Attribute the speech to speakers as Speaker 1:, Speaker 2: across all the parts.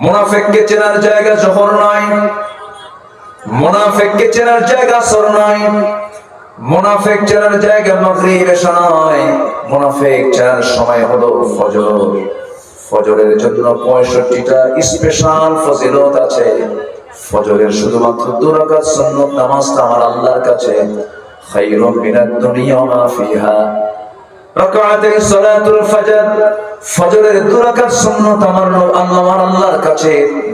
Speaker 1: মুনাফিককে চেনার জায়গা জোহর নয়, মুনাফিককে চেনার জায়গা আসর নয়, মুনাফিক চেনার জায়গা মাগরিব এশা নয়, মুনাফিক চেনার সময় হলো ফজর। ফজরের জন্য 65টা স্পেশাল ফজিলত আছে। ফজরের শুধুমাত্র 2 রাকাত সুন্নাত নামাজটা আমার আল্লাহর কাছে খায়রুম মিনাদ দুনিয়া ওয়া মা ফিহা। রাকাতাই সালাতুল ফজর, ফজরের 2 রাকাত সুন্নাত আমার আল্লাহর কাছে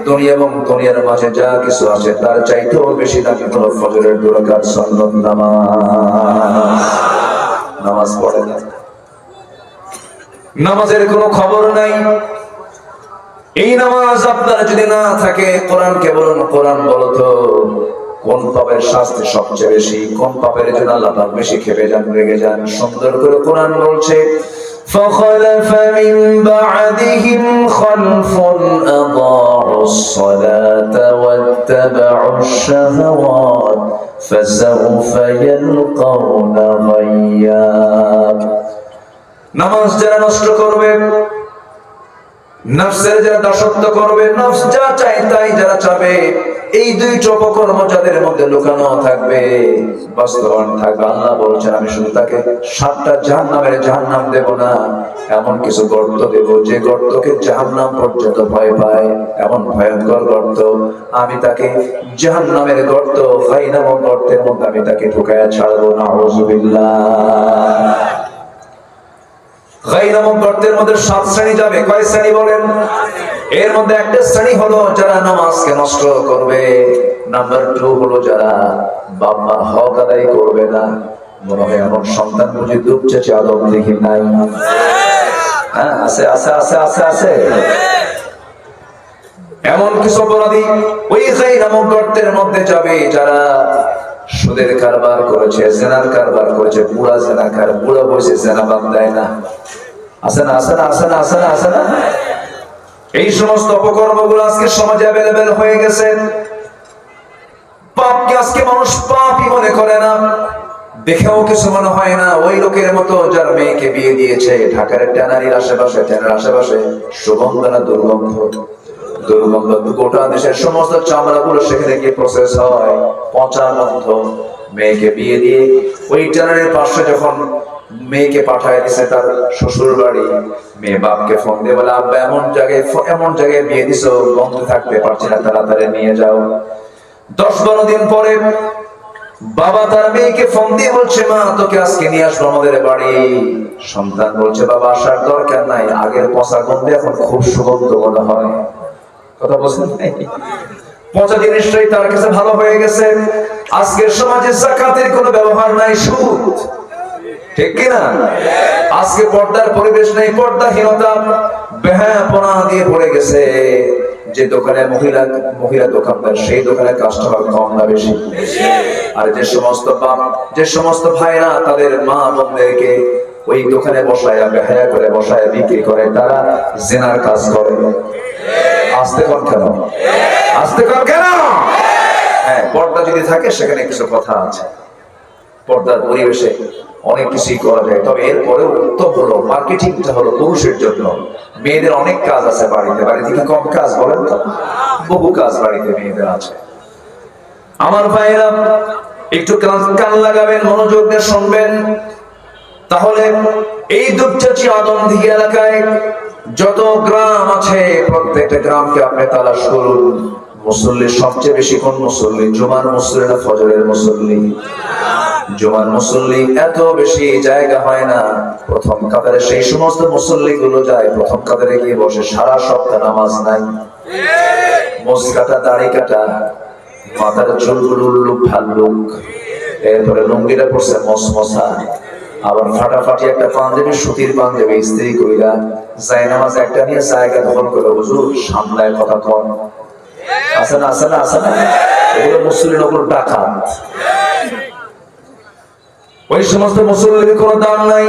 Speaker 1: দুনিয়া এবং দুনিয়ার মাঝে যা কিছু আছে তার চাইতেও বেশি দামি হলো ফজরের 2 রাকাত সুন্নাত নামাজ পড়ে না, নামাজের কোনো খবর নাই। এই নামাজ আপনার যদি না থাকে, কোরআনকে বলুন, কোরআন বলো তো কোন পাপের শাস্তি সবচেয়ে বেশি, কোন পাপের জন্য আল্লাহ পাক বেশি খেপে যান, রেগে যান? সুন্দর করে কোরআন বলছে, فخلف من بعدهم خلف أضاعوا الصلاة واتبعوا الشهوات فسوف يلقون غيا। নামাজ যারা নষ্ট করবে, নফসের যারা দাসত্ব করবে, নফস যা চায় তাই যারা চাবে, এই 2টা অপকর্ম যাদের মধ্যে লুকানো থাকবে, বাস্তবায়ন থাকবে, আল্লাহ বলছেন আমি শুধু তাকে 7টা জাহান্নাম দেব না, এমন কিছু গর্ত দেব যে গর্তকে জাহান্নাম পর্যন্ত ভয় পায়, এমন ভয়ঙ্কর গর্ত আমি তাকে জাহান্নামের গর্ত, গাই নামক গর্তের মধ্যে আমি তাকে ঢুকায়া ছাড়বো। নাউযুবিল্লাহ। গাই নামক গর্তের মধ্যে 7 শ্রেণী যাবে। কয় শ্রেণী বলেন? এর মধ্যে একটা শ্রেণী হলো যারা নামাজকে নষ্ট করবে। নাম্বার 2 হলো যারা বাপ মার হক আদায় করবে না। মনে হয় এমন সন্তান বুঝি দুধ চেঁচে আদব দেখি নাই? হ্যাঁ, আছে আছে আছে আছে আছে। এমন কিছু অপরাধী ওই গাই নামক গর্তের মধ্যে যাবে যারা সুদের কারবার করেছে, জেনার কারবার করেছে, পুরা জেনাকার, পুরা বসে জেনা বাদ দেয় না। আছে না আছে না আছে না আছে না আছে না? এই সমস্ত অপকর্মগুলো আজকে সমাজে অ্যাভেলেবেল হয়ে গেছে। পাপকে আজকে মানুষ পাপই মনে করে না, দেখেও কিছু মনে হয় না। ওই লোকের মতো যার মেয়েকে বিয়ে দিয়েছে ঢাকার ট্যানারির আশেপাশে, ট্যানার আশেপাশে সুগন্ধ না দুর্গন্ধ, দুর্গন্ধ গোটা দেশের সমস্ত চামড়াগুলো সেখানে গিয়ে প্রসেস হয়, পচা গন্ধ। মেয়েকে বিয়ে দিয়ে ওই ট্যানারির পাশে যখন মেয়েকে পাঠায় দিছে তার শ্বশুর বাড়ি, মেয়ে বাপকে ফোন দিয়ে বলে আব্বা এমন জায়গায় বিয়ে দিছো, গন্ধ থাকতে পারছি না, তাড়াতাড়ি নিয়ে যাও। 10-12 দিন পরে বাবা তার মেয়েকে ফোন দিয়ে বলছে মা তোকে আজকে নিয়ে আসবো আমাদের বাড়ি। সন্তান বলছে বাবা আসার দরকার নাই, আগের পচা গন্ধে এখন খুব সুগন্ধ মনে হয়। কথা বলছেন? পচা জিনিসটাই তার কাছে ভালো হয়ে গেছে। আজকের সমাজে যাকাতের কোনো ব্যবহার নাই, সুদ, ঠিক কিনা? আজকে পর্দার পরিবেশ নেই, পর্দাহীনতা, বেহায়াপনা দিয়ে পড়ে গেছে। যে দোকানে মহিলা দোকানদার, সেই দোকানে কাস্টমার কম না বেশি? আর যে সমস্ত ভাইরা তাদের মা বোনদেরকে ওই দোকানে বসায় বেহায়া করে বসায় বিক্রি করে, তারা জিনার কাজ করে। আসতে কর কেন? আসতে কর কেন? হ্যাঁ, পর্দা যদি থাকে সেখানে কিছু কথা আছে। পর্দার পরিবেশে অনেক কিছুই করা যায়, তবে এরপরেও উত্তম হলো মার্কেটিংটা হলো পুরুষের জন্য। মেয়েদের অনেক কাজ আছে বাড়িতে কি কম কাজ বলেন তো? বহু কাজ বাড়িতে মেয়েদের আছে। আমার ভাইয়েরা একটু কান লাগাবেন, মনোযোগ দিয়ে শুনবেন। তাহলে এই দুপচাচি আদমদীঘি এলাকায় যত গ্রাম আছে প্রত্যেকটা গ্রামকে আপনি তালাশ করুন। মুসল্লি সবচেয়ে বেশি কোন মুসল্লি? জুমার মুসল্লি না ফজরের মুসল্লি? জুমার মুসল্লি এত বেশি জায়গা হয় না। প্রথম কাতারে সেই সমস্ত মুসল্লি গুলো যায়, প্রথম কাতারে গিয়ে বসে, সারা সপ্তাহ নামাজ নাই, মোজ কাটা, দাড়ি কাটা, মাথার চুলগুলো উল্লুক ফাল্লুক, এরপরে লুঙ্গিটা পড়ছে মসমসা, আবার ফাটাফাটি একটা পাঞ্জাবি, সুতির পাঞ্জাবি ইস্ত্রি কইরা যায় নামাজ একটা নিয়ে জায়গা দখল করে হুজুর সামলায় কথা কন। আছে না আছে না আছে না? এগুলো মুসল্লি নগর ডাকাত। ওই সমস্ত মুসল্লির কোনো দাম নাই,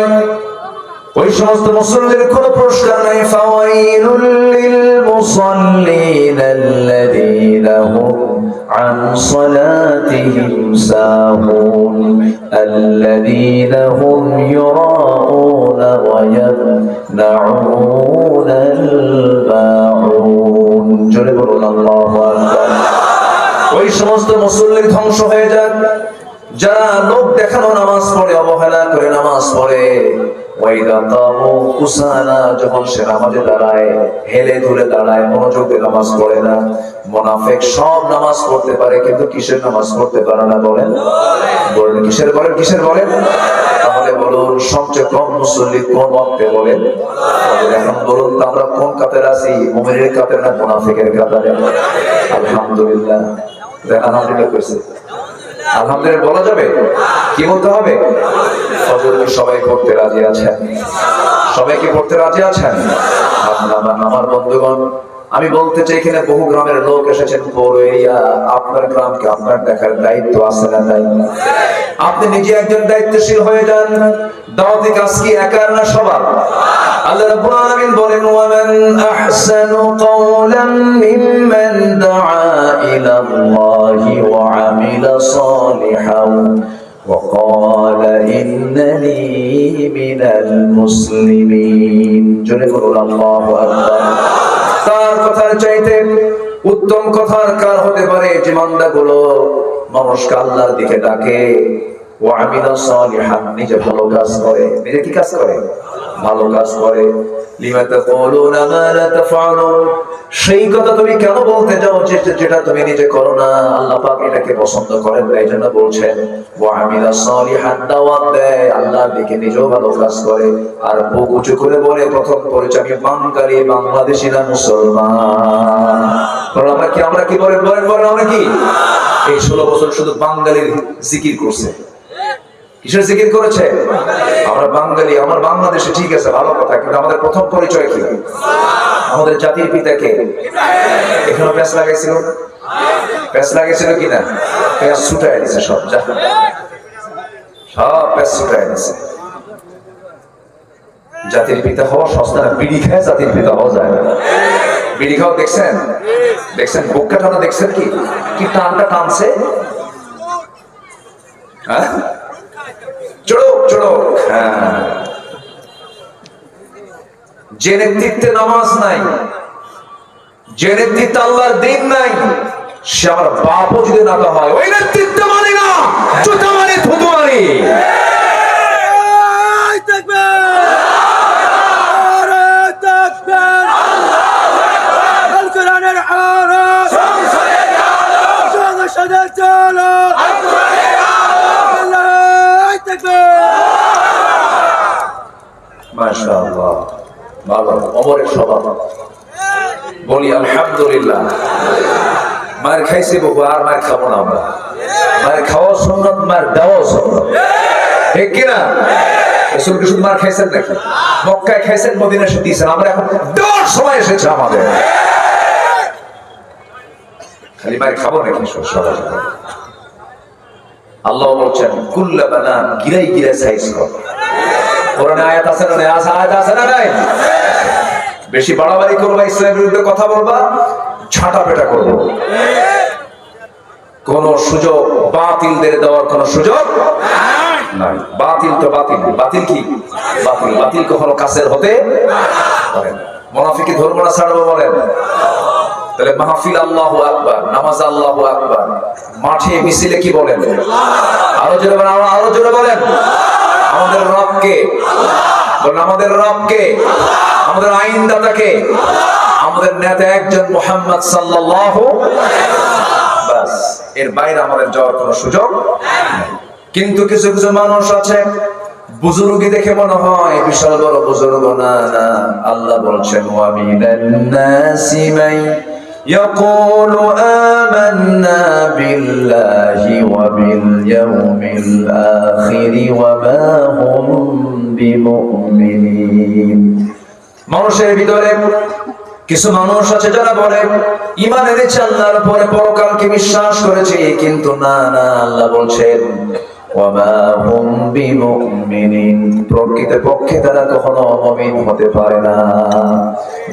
Speaker 1: ওই সমস্ত মুসল্লির কোনো পুরস্কার নাই। ফাওয়াইলুল লিল মুসাল্লিন আল্লাযীনা হুম আন সালাতিহিম সাহুন আল্লাযীনা হুম ইউরাউনা ওয়া ইয়ামনাউনাল মাউন। জোরে বলুন আল্লাহু আকবার। ওই সমস্ত মুসল্লি ধ্বংস হয়ে যান যারা লোক দেখানো নামাজ পড়ে, অবহেলা করে নামাজ পড়ে। ওয়াইদা কামু কুসালা, যখন সে নামাজে দাঁড়ায় হেলে ধুলে দাঁড়ায়, মনোযোগ দিয়ে নামাজ পড়ে না। মুনাফিক সব নামাজ পড়তে পারে কিন্তু কিসের নামাজ পড়তে পারে না বলেন? বলেন কিসের? বলেন কিসের? বলেন। তাহলে বলুন সবচেয়ে কম মুসল্লি কোন ওয়াক্তে বলেন? এখন বলুন তো আমরা কোন কাতারে আছি? মুমিনের কাতারে না মুনাফিকের কাতারে? আলহামদুলিল্লাহ। আলহামদুলিল্লাহ কইছে, আলহামদুলিল্লাহ বলা যাবে? কি বলতে হবে? ফজর কি সবাই পড়তে রাজি আছেন? সবাই কি পড়তে রাজি আছেন? আমার বন্ধুগণ, আমি বলতে চাই এখানে বহু গ্রামের লোক এসেছেন পৌর এরিয়া। আপনার গ্রামকে আপনার দেখার দায়িত্ব আছে না নাই? আপনি নিজে একজন দায়িত্বশীল হয়ে যান। দাওয়াতি কাজ কি একার না সবার? আল্লাহ রাব্বুল আলামিন বলেন, ওয়ামান আহসানু কাওলাম মিম্মান দাআ ইলাল্লাহি ওয়া আমিলা সালিহান ওয়া ক্বালা ইন্নানি মিনাল মুসলিমিন। জোরে বলুন আল্লাহু আকবার। তার কথার চাইতে উত্তম কথার কার হতে পারে যে বান্দাগুলো মানুষকে আল্লাহর দিকে ডাকে, ওয়া আমিলা সালিহান, নিজে ভালো কাজ করে। নিজে কি কাজ করে? ভালো কাজ করে। লিমা তাকুলুনা মা লা তাফআলুন, সেই কথা তুমি কেন বলতে যাও যেটা তুমি নিজে করো না? আল্লাহ পাক এটাকে পছন্দ করেন, তাই জন্য বলছেন ওয়া আমিলা সালিহান, দাওয়াত দেয় আল্লাহর দিকে, নিজেও ভালো কাজ করে। আর বুক উঁচু করে বলে প্রথম পরিচয়, আমি বাঙালি, বাংলাদেশি না মুসলমান। আমরা কি বলেন? আমরা কি এই 16 বছর শুধু বাঙালির জিকির করছে? কিসের জিকির করেছে? আমরা বাঙালি, আমার বাংলাদেশে, ঠিক আছে ভালো কথা, কিন্তু আমাদের প্রথম পরিচয় কি? আমাদের জাতির পিতা কে? এখানে প্যাস লাগাইছিল? প্যাস লাগাইছিল কিনা? প্যাস ছুটাই দিছে সব, সব প্যাস ছুটাই দিছে। জাতির পিতা হওয়া সস্তা না। বিড়ি খায় জাতির পিতা হওয়া যায় না। বিড়ি খাও দেখছেন? দেখছেন বুকটা টানা? দেখছেন কি টানটা টানছে? হ্যাঁ, চড়ক চড়ক। হ্যাঁ, যে নেতৃত্বে নামাজ নাই, যে নেতৃত্বে আল্লাহর দ্বীন নাই, সে আমার বাপও যদি না হয়, ওই নেতৃত্ব মানি না, জুতা মানি, থুতু মানি। মাশাআল্লাহ, ভালো ওমরের স্বভাব। বলি আলহামদুলিল্লাহ। মার খাইছে বহু, আর মার খাবো না আমরা। মার খাওয়া সুন্নাত, মার দেওয়া সুন্নাত, ঠিক কিনা? রাসূল কি শুধু মার খাইছেন নাকি? মক্কায় খাইছেন, মদিনায় এসে দিয়েছেন। আমরা এখন দেওয়ার সময় এসেছে আমাদের। খালি মার খাবো নাকি? সবাই আল্লাহ বলছেন কুল্লা বানান, গিরাই গিরাই সাইজ কর। কোরআনে আয়াত আছে না? আয়াত আছে না নাই? বেশি বাড়াবাড়ি করবা, ইসলামের বিরুদ্ধে কথা বলবা, ঝাঁটা পেটা করবো। কোন সুযোগ বাতিলদের দেওয়ার কোন সুযোগ নাই। বাতিল তো বাতিল। বাতিল কি? বাতিল। বাতিল কখনো কাছের হতে পারে না। মুনাফিকি ধর্ম না ছাড়বো বলেন? তাহলে মাহফিল আল্লাহু আকবার, নামাজ আল্লাহু আকবার, মাঠে মিছিলে কি বলেন? আরো জোরে বলেন, আরো জোরে বলেন। আমাদের রবকে বলেন, আমাদের রবকে, আমাদের আইনদাতাকে, আমাদের নেতা একজন মুহাম্মদ সাল্লাল্লাহু। বাস, এর বাইরে আমাদের যাওয়ার কোনো সুযোগ নেই। কিন্তু কিছু কিছু মানুষ আছে, বুজুর্গি দেখে মনে হয় বিশাল বড় বুজুর্গ। না না, আল্লাহ বলছেন ওয়া মিনান নাসি মান ইয়াকুলু আমান্না বিল্লাহি ওয়া বিল ইয়াউমিল আখির ওয়া মা হুম বিমুমিনিন। মানুষের ভিতরে কিছু মানুষ আছে যারা বলে ঈমান এনেছে আল্লাহর উপরে, পরকালকে বিশ্বাস করেছে, কিন্তু না না, আল্লাহ বলছেন ওয়া মা হুম বিমুমিনিন, প্রকৃতপক্ষে তারা কখনো মুমিন হতে পারে না।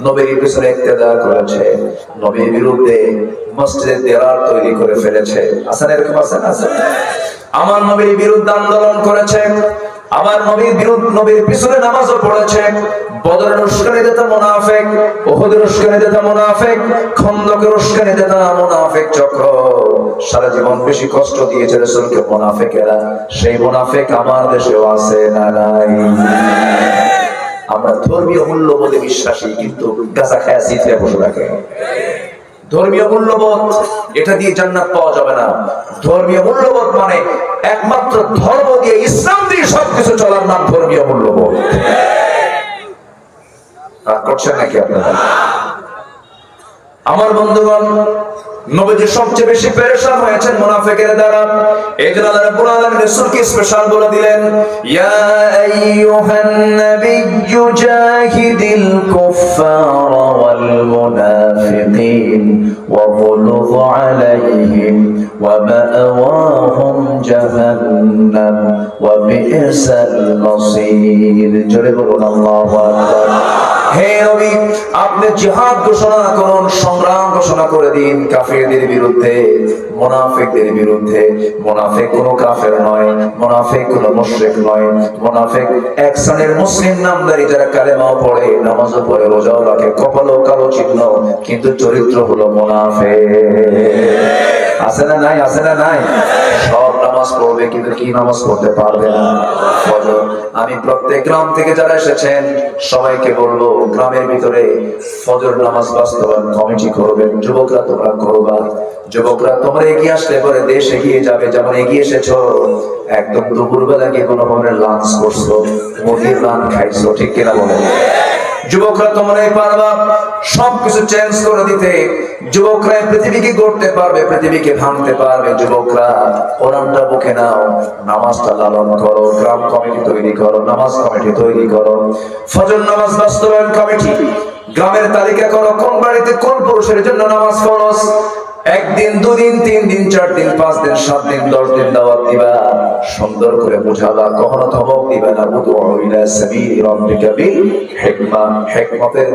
Speaker 1: নবীর পিছনে ইক্তেদা করেছে, নবীর বিরুদ্ধে মসজিদে দেওয়াল তৈরি করে ফেলেছে। আছেন এরকম? আছেন? আছে। আমার নবীর বিরুদ্ধে আন্দোলন করেছে, আমার নবীর বিরুদ্ধে নবীর পিছনে নামাজও পড়েছে। বদরের উস্কানিতে তা মুনাফিক, উহুদের উস্কানিতে তা মুনাফিক, খন্দকের উস্কানিতে তা মুনাফিক চক্র সারা জীবন বেশি কষ্ট দিয়েছে রাসূলকে মুনাফিকেরা। সেই মুনাফিক আমার দেশেও আছে না নাই? আমরা ধর্মীয় মূল্যবোধে বিশ্বাসী, কিন্তু গাঁজা খায়া সিটে বসে থাকে। ধর্মীয় মূল্যবোধ এটা দিয়ে জান্নাত পাওয়া যাবে না। ধর্মীয় মূল্যবোধ মানে একমাত্র ধর্ম দিয়ে, ইসলাম দিয়ে সবকিছু চলার নাম ধর্মীয় মূল্যবোধ। করছেন নাকি আপনারা? আমার বন্ধুগণ, নবীজি সবচেয়ে বেশি পেরেশান হয়েছেন মুনাফিকের দ্বারা। এইজন্য আল্লাহ রাব্বুল আলামিন রাসূলকে স্পেশাল বলে দিলেন, ইয়া আইয়ুহান নাবিয়্যু জাহিদিল কুফফারা ওয়াল মুনাফিকিন ওয়াগলুয আলাইহিম ওয়া মাআওয়াহুম জাহান্নাম ওয়া বি'সাল মাসীর। জোরে বলুন আল্লাহু আকবার। হে নবী, আপনি জিহাদ ঘোষণা করুন, সংগ্রাম ঘোষণা করে দিন কাফেরদের বিরুদ্ধে, মুনাফিকদের বিরুদ্ধে। মুনাফিক কোনো কাফের নয়, মুনাফিক কোনো মুশরিক নয়। মুনাফিক এক শ্রেণীর মুসলিম নামধারী যারা কালেমাও পড়ে, নামাজও পড়ে, রোজাও রাখে, কপালও কালো চিহ্ন, কিন্তু চরিত্র হলো মুনাফিক। আছে না নাই? আছে না নাই? সব নামাজ পড়বে কিন্তু কি নামাজ পড়তে পারবে না? ফজর। আমি প্রত্যেক গ্রাম থেকে যারা এসেছেন সবাইকে বলবো, গ্রামের ভিতরে ফজর নামাজ বাস্তবায়ন কমিটি করবেন। যুবকরা তোমরা করবা। যুবকরা তোমরা এগিয়ে আসলে পরে দেশ এগিয়ে যাবে। যেমন এগিয়ে এসেছো, একদম দুপুরবেলা গিয়ে কোনো ধরনের লাঞ্চ করছো, মুরগির রান খাইছো, ঠিক কিনা বলে? যুবকরা তোমরাই পারবা সবকিছু চেঞ্জ করে দিতে। যুবকরা পৃথিবীকে গড়তে পারবে, পৃথিবীকে ভাঙতে পারবে। যুবকরা কোরআনটা বুকে নাও, নামাজটা লালন করো, গ্রাম কমিটি তৈরি করো, নামাজ কমিটি তৈরি করো, ফজর নামাজ বাস্তবায়ন কমিটি, গ্রামের তালিকা করো কোন বাড়িতে কোন পুরুষের জন্য নামাজ ফরজ। একদিন, দুদিন, 3 দিন, 4 দিন, 5 দিন, 7 দিন, 10 দিন দাওয়াত দিবা, সুন্দর করে বুঝাবা, কখনো ধমক দিবা না। উদউ ইলা সাবিলি রাব্বিকা বিল হিকমা। হিকমতের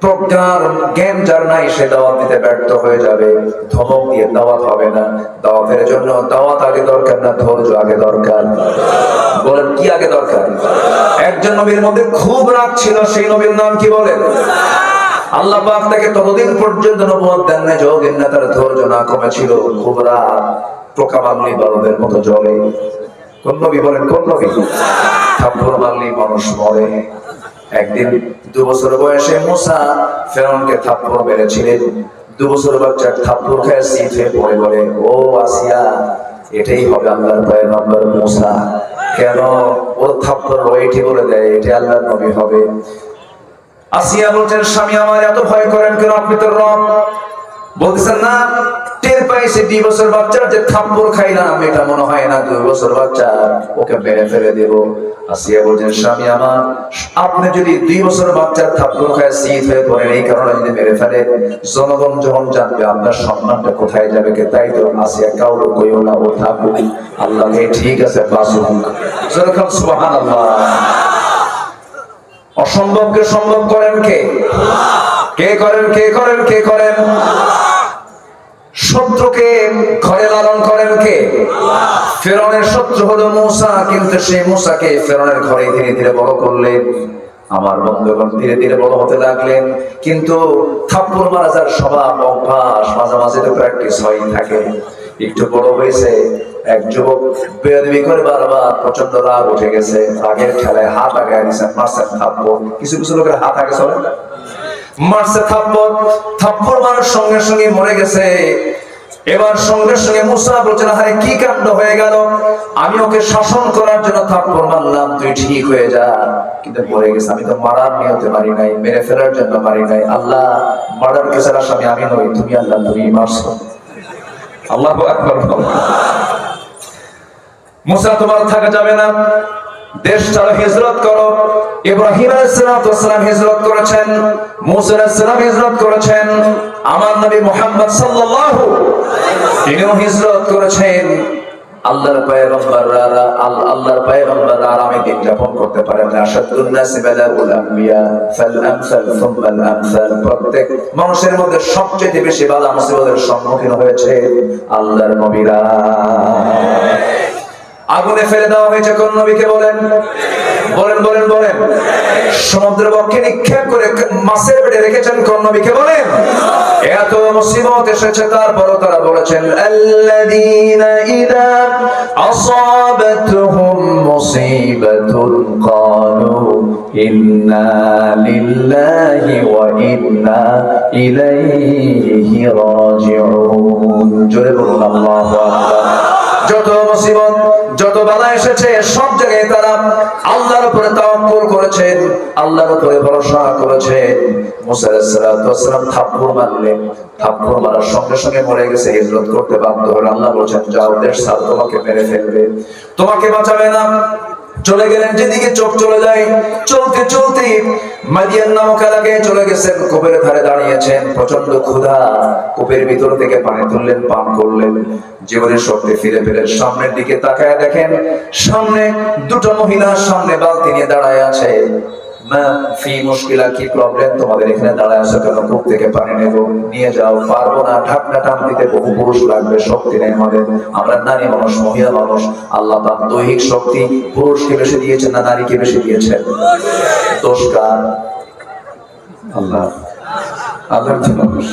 Speaker 1: প্রজ্ঞার জ্ঞান যার নাই, সে দাওয়াত দিতে ব্যর্থ হয়ে যাবে। ধমক দিয়ে দাওয়াত হবে না। দাওয়াতের জন্য দাওয়াত আগে দরকার না, ধৈর্য আগে দরকার। বলেন কি আগে দরকার? একজন নবীর মধ্যে খুব রাগ ছিল, সেই নবীর নাম কি বলেন? আল্লাহ পাক তাকে ততদিন পর্যন্ত নবুয়ত দেন না যতদিন না তার ধৈর্য না কমেছিল। খুব রাগ, পোকা মারলে বালুদের মতো জ্বলে। কোন নবী বলেন? কোন নবী? থাপ্পড় মারলে মানুষ মরে। একদিন 2 বছর বয়সে মুসা ফেরাউনকে থাপ্পড় মেরেছিলেন। 2 বছর বাচ্চা থাপ্পড় খেয়ে সিটে পড়ে বলে, ও আসিয়া, এটাই হবে আল্লাহর পয়গম্বর মুসা। কেন? ও থাপ্পড় ওইটি বলে দেয় এটা আল্লাহর নবী হবে। আসিয়া বলছেন, স্বামী আমার এত ভয় করেন কেন? আপনি তো রব। বলতেছেন না, টের পাইছে 2 বছর বাচ্চার যে থাপ্পড় খাইলাম, এটা মনে হয় না 2 বছর বাচ্চা, ওকে মেরে ফেলে দেব। আসিয়া বলছেন, স্বামী আমার, আপনি যদি 2 বছর বাচ্চার থাপ্পড় খায় শীত হয়ে পড়েন, এই কারণে যদি মেরে ফেলেন, জনগণ যখন জানবে আপনার সম্মানটা কোথায় যাবে? কে? তাই তো আসিয়া কাউকে কইও না, ও থাকুক, আল্লাহকে ঠিক আছে বাসুক। যেরকম সুবহানাল্লাহ। অসম্ভবকে সম্ভব করেন কে? কে করেন? কে করেন? কে করেন? শত্রুকে ঘরে লালন করেন কে? ফেরাউনের শত্রু হলো মূসা, কিন্তু সেই মূসাকে ফেরাউনের ঘরে ধীরে ধীরে বড় করলেন। আমার বন্ধুগণ, ধীরে ধীরে বড় হতে লাগলেন, কিন্তু থাপ্পড় মারা যার স্বভাব, অভ্যাস, মাঝে মাঝে তো প্র্যাকটিস হয়েই থাকে। একটু বড় হয়েছে, এক যুবক বেয়াদবি করে বারবার, প্রচন্ড রাগ উঠে গেছে, রাগের ঠেলায় হাত আগায় দিয়েছে, মারছে থাপ্পড়। কিছু কিছু লোকের হাত আগে চলে না, মারছে থাপ্পড়। থাপ্পড় মারার সঙ্গে সঙ্গে মরে গেছে। এবার সঙ্গে সঙ্গে মুসা বলছেন, আরে কি কাণ্ড হয়ে গেল? আমি ওকে শাসন করার জন্য থাপ্পড় মারলাম, তুই ঠিক হয়ে যা, কিন্তু মরে গেছে। আমি তো মারার নিয়তে মারি নাই, মেরে ফেলার জন্য মারি নাই। আল্লাহ, মারার কেসের আসামি আমি নই, তুমি আল্লাহ, তুমি মারছো। আল্লাহু আকবার। মুসা, তোমার থাকা যাবে না, দেশ ছাড়ো, হিজরত করো। ইব্রাহিম আলাইহিস সালাম হিজরত করেছেন, মুসা আলাইহিস সালাম হিজরত করেছেন, আমার নবী মুহাম্মদ সাল্লাল্লাহু তিনিও হিজরত করেছেন। আল্লাহর পয়গম্বররা আরামে দিন যাপন করতে পারেন না। আশাদুন নাসি বালাউল আম্বিয়া ফাল আমসাল সুম্মাল আমসাল। প্রত্যেক মানুষের মধ্যে সবচেয়ে বেশি বালা মুসিবতের সম্মুখীন হয়েছে আল্লাহর নবীরা। আগুনে ফেলে দেওয়া হয়েছে কোন নবীকে বলেন? বলেন বলেন বলেন। সমুদ্রের বক্ষে নিক্ষেপ করে মাছের পেটে রেখেছেন কোন নবীকে বলেন? এত মুসিবত এসেছে তারপরও তারা বলেছেন আল্লাযীনা ইযা আসাবাতহুম মুসিবাতুন ক্বালু ইন্না লিল্লাহি ওয়া ইন্না ইলাইহি রাজিউন। জোরে বলুন আল্লাহু আকবার। যত মুসিবত যত বাধা এসেছে সব জায়গায় তারা আল্লাহর উপরে তাওয়াক্কুল করেছেন, আল্লাহর উপরে ভরসা করেছেন। মুসা আলাইহিস সালাম থাপ্পড় মারলেন, থাপ্পড় মারার সঙ্গে সঙ্গে মরে গেছে, হিজরত করতে বাধ্য হলেন। আল্লাহ বলেছেন যাও, দেশ ছাড়, তোমাকে মেরে ফেলবে, তোমাকে বাঁচাবে না। চলে গেলেন যেদিকে চোখ চলে যায়। চলতে চলতে মাদিয়ান নামক এলাকায় চলে গেছেন। কূপের ধারে দাঁড়িয়েছেন, প্রচন্ড ক্ষুধা। কূপের ভিতর থেকে পানি তুললেন, পান করলেন, জীবনের শক্তি ফিরে পেলেন। সামনের দিকে তাকায় দেখেন সামনে দুটো মহিলা সামনে বালতি নিয়ে দাঁড়ায় আছে। মা ফি মুশকিলা, কি প্রবলেম তোমাদের এখানে দাঁড়ায় আছো কেন? কূপ থেকে পানি নেব, নিয়ে যাও। পারবো না, ঢাকনা টান দিতে বহু পুরুষ লাগবে, শক্তি নেই আমাদের, আমরা নারী মানুষ, মহিলা মানুষ। আল্লাহ পাক দৈহিক শক্তি পুরুষকে বেশি দিয়েছেন না নারীকে বেশি দিয়েছেন? দোষ কার? আল্লাহ। আল্লাহর মানুষ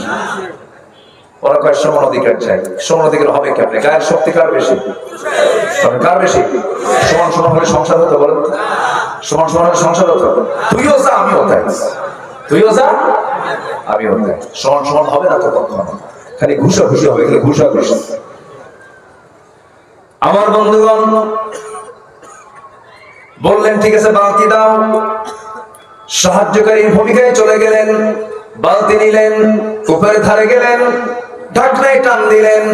Speaker 1: ওরা কয় সমান অধিকার চাই। সমান অধিকার হবে কেমনে? গায়ের শক্তি কার বেশি? কার বেশি? সমান সমান হলে সংসার হতো? বলেন, সমান সমান হলে সংসার হতো? তুইও যা আমিও তাই, তুইও যা আমিও তাই। সমান সমান হবে না তো কখনো, খালি ঘুষা ঘুষি হবে, খালি ঘুষা ঘুষি। আমার বন্ধুগণ বললেন ঠিক আছে বালতি দাও। সাহায্যকারীর ভূমিকায় চলে গেলেন, বালতি নিলেন, কূপের ধারে গেলেন, ঢাকনায় টান দিলেন।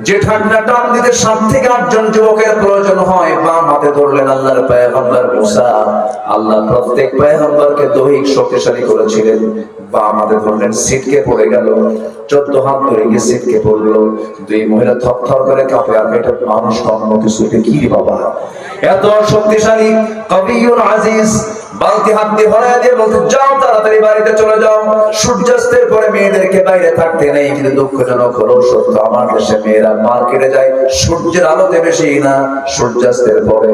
Speaker 1: যে ঢাকনা টান দিতে 7 থেকে 8 জন যুবকের প্রয়োজন হয়, বাম হাতে ধরলেন আল্লাহর পয়গম্বর মুসা। আল্লাহ প্রত্যেক পয়গম্বরকে দৈহিক শক্তিশালী করেছিলেন। বাম হাতে ধরলেন, সিটকে পড়ে গেল। 14 হাত ধরে গিয়ে সিটকে পড়লো। দুই মহিলা থরথর করে কাঁপে। আর এটা মানুষ অন্য কিছু, এটা কি বাবা? এত শক্তিশালী কবিউল আজিজ। বালতি হাত দিয়ে ভরায় দিয়ে বলতে যাও, তাড়াতাড়ি বাড়িতে চলে যাও। সূর্যাস্তের পরে মেয়েদেরকে বাইরে থাকতে নেই। কিন্তু দুঃখজনক হলো সত্য, আমার দেশে মেয়েরা মার্কেটে যায় সূর্যের আলোতে বেশি না, সূর্যাস্তের পরে।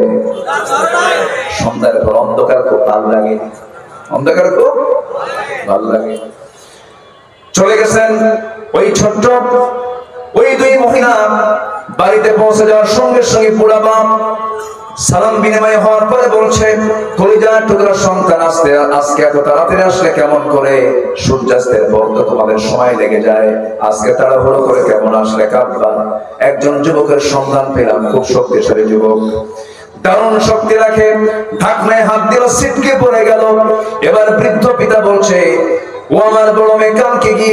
Speaker 1: সন্ধ্যার পর অন্ধকার খুব ভালো লাগে, অন্ধকার খুব ভালো লাগে। চলে গেছেন ওই ছোট্ট ওই দুই মহিলা। বাড়িতে পৌঁছে যাওয়ার সঙ্গে সঙ্গে বুড়া বাপ সালাম বিনিময় হওয়ার পরে বলছে, কলিজার টুকরা সন্তান আজকে এত তাড়াতাড়ি আসলে কেমন করে? সূর্যাস্তের পর তো তোমাদের সময় লেগে যায়, আজকে তাড়াহুড়ো করে কেমন আসলে? কাঁদবা। একজন যুবকের সন্ধান পেলাম, খুব শক্তিশালী যুবক, দারুণ শক্তি রাখে। ঢাকনায় হাত দিল, ছিটকে পড়ে গেল। এবার বৃদ্ধ পিতা বলছে, ও আমার বড় মেয়ে কালকে কি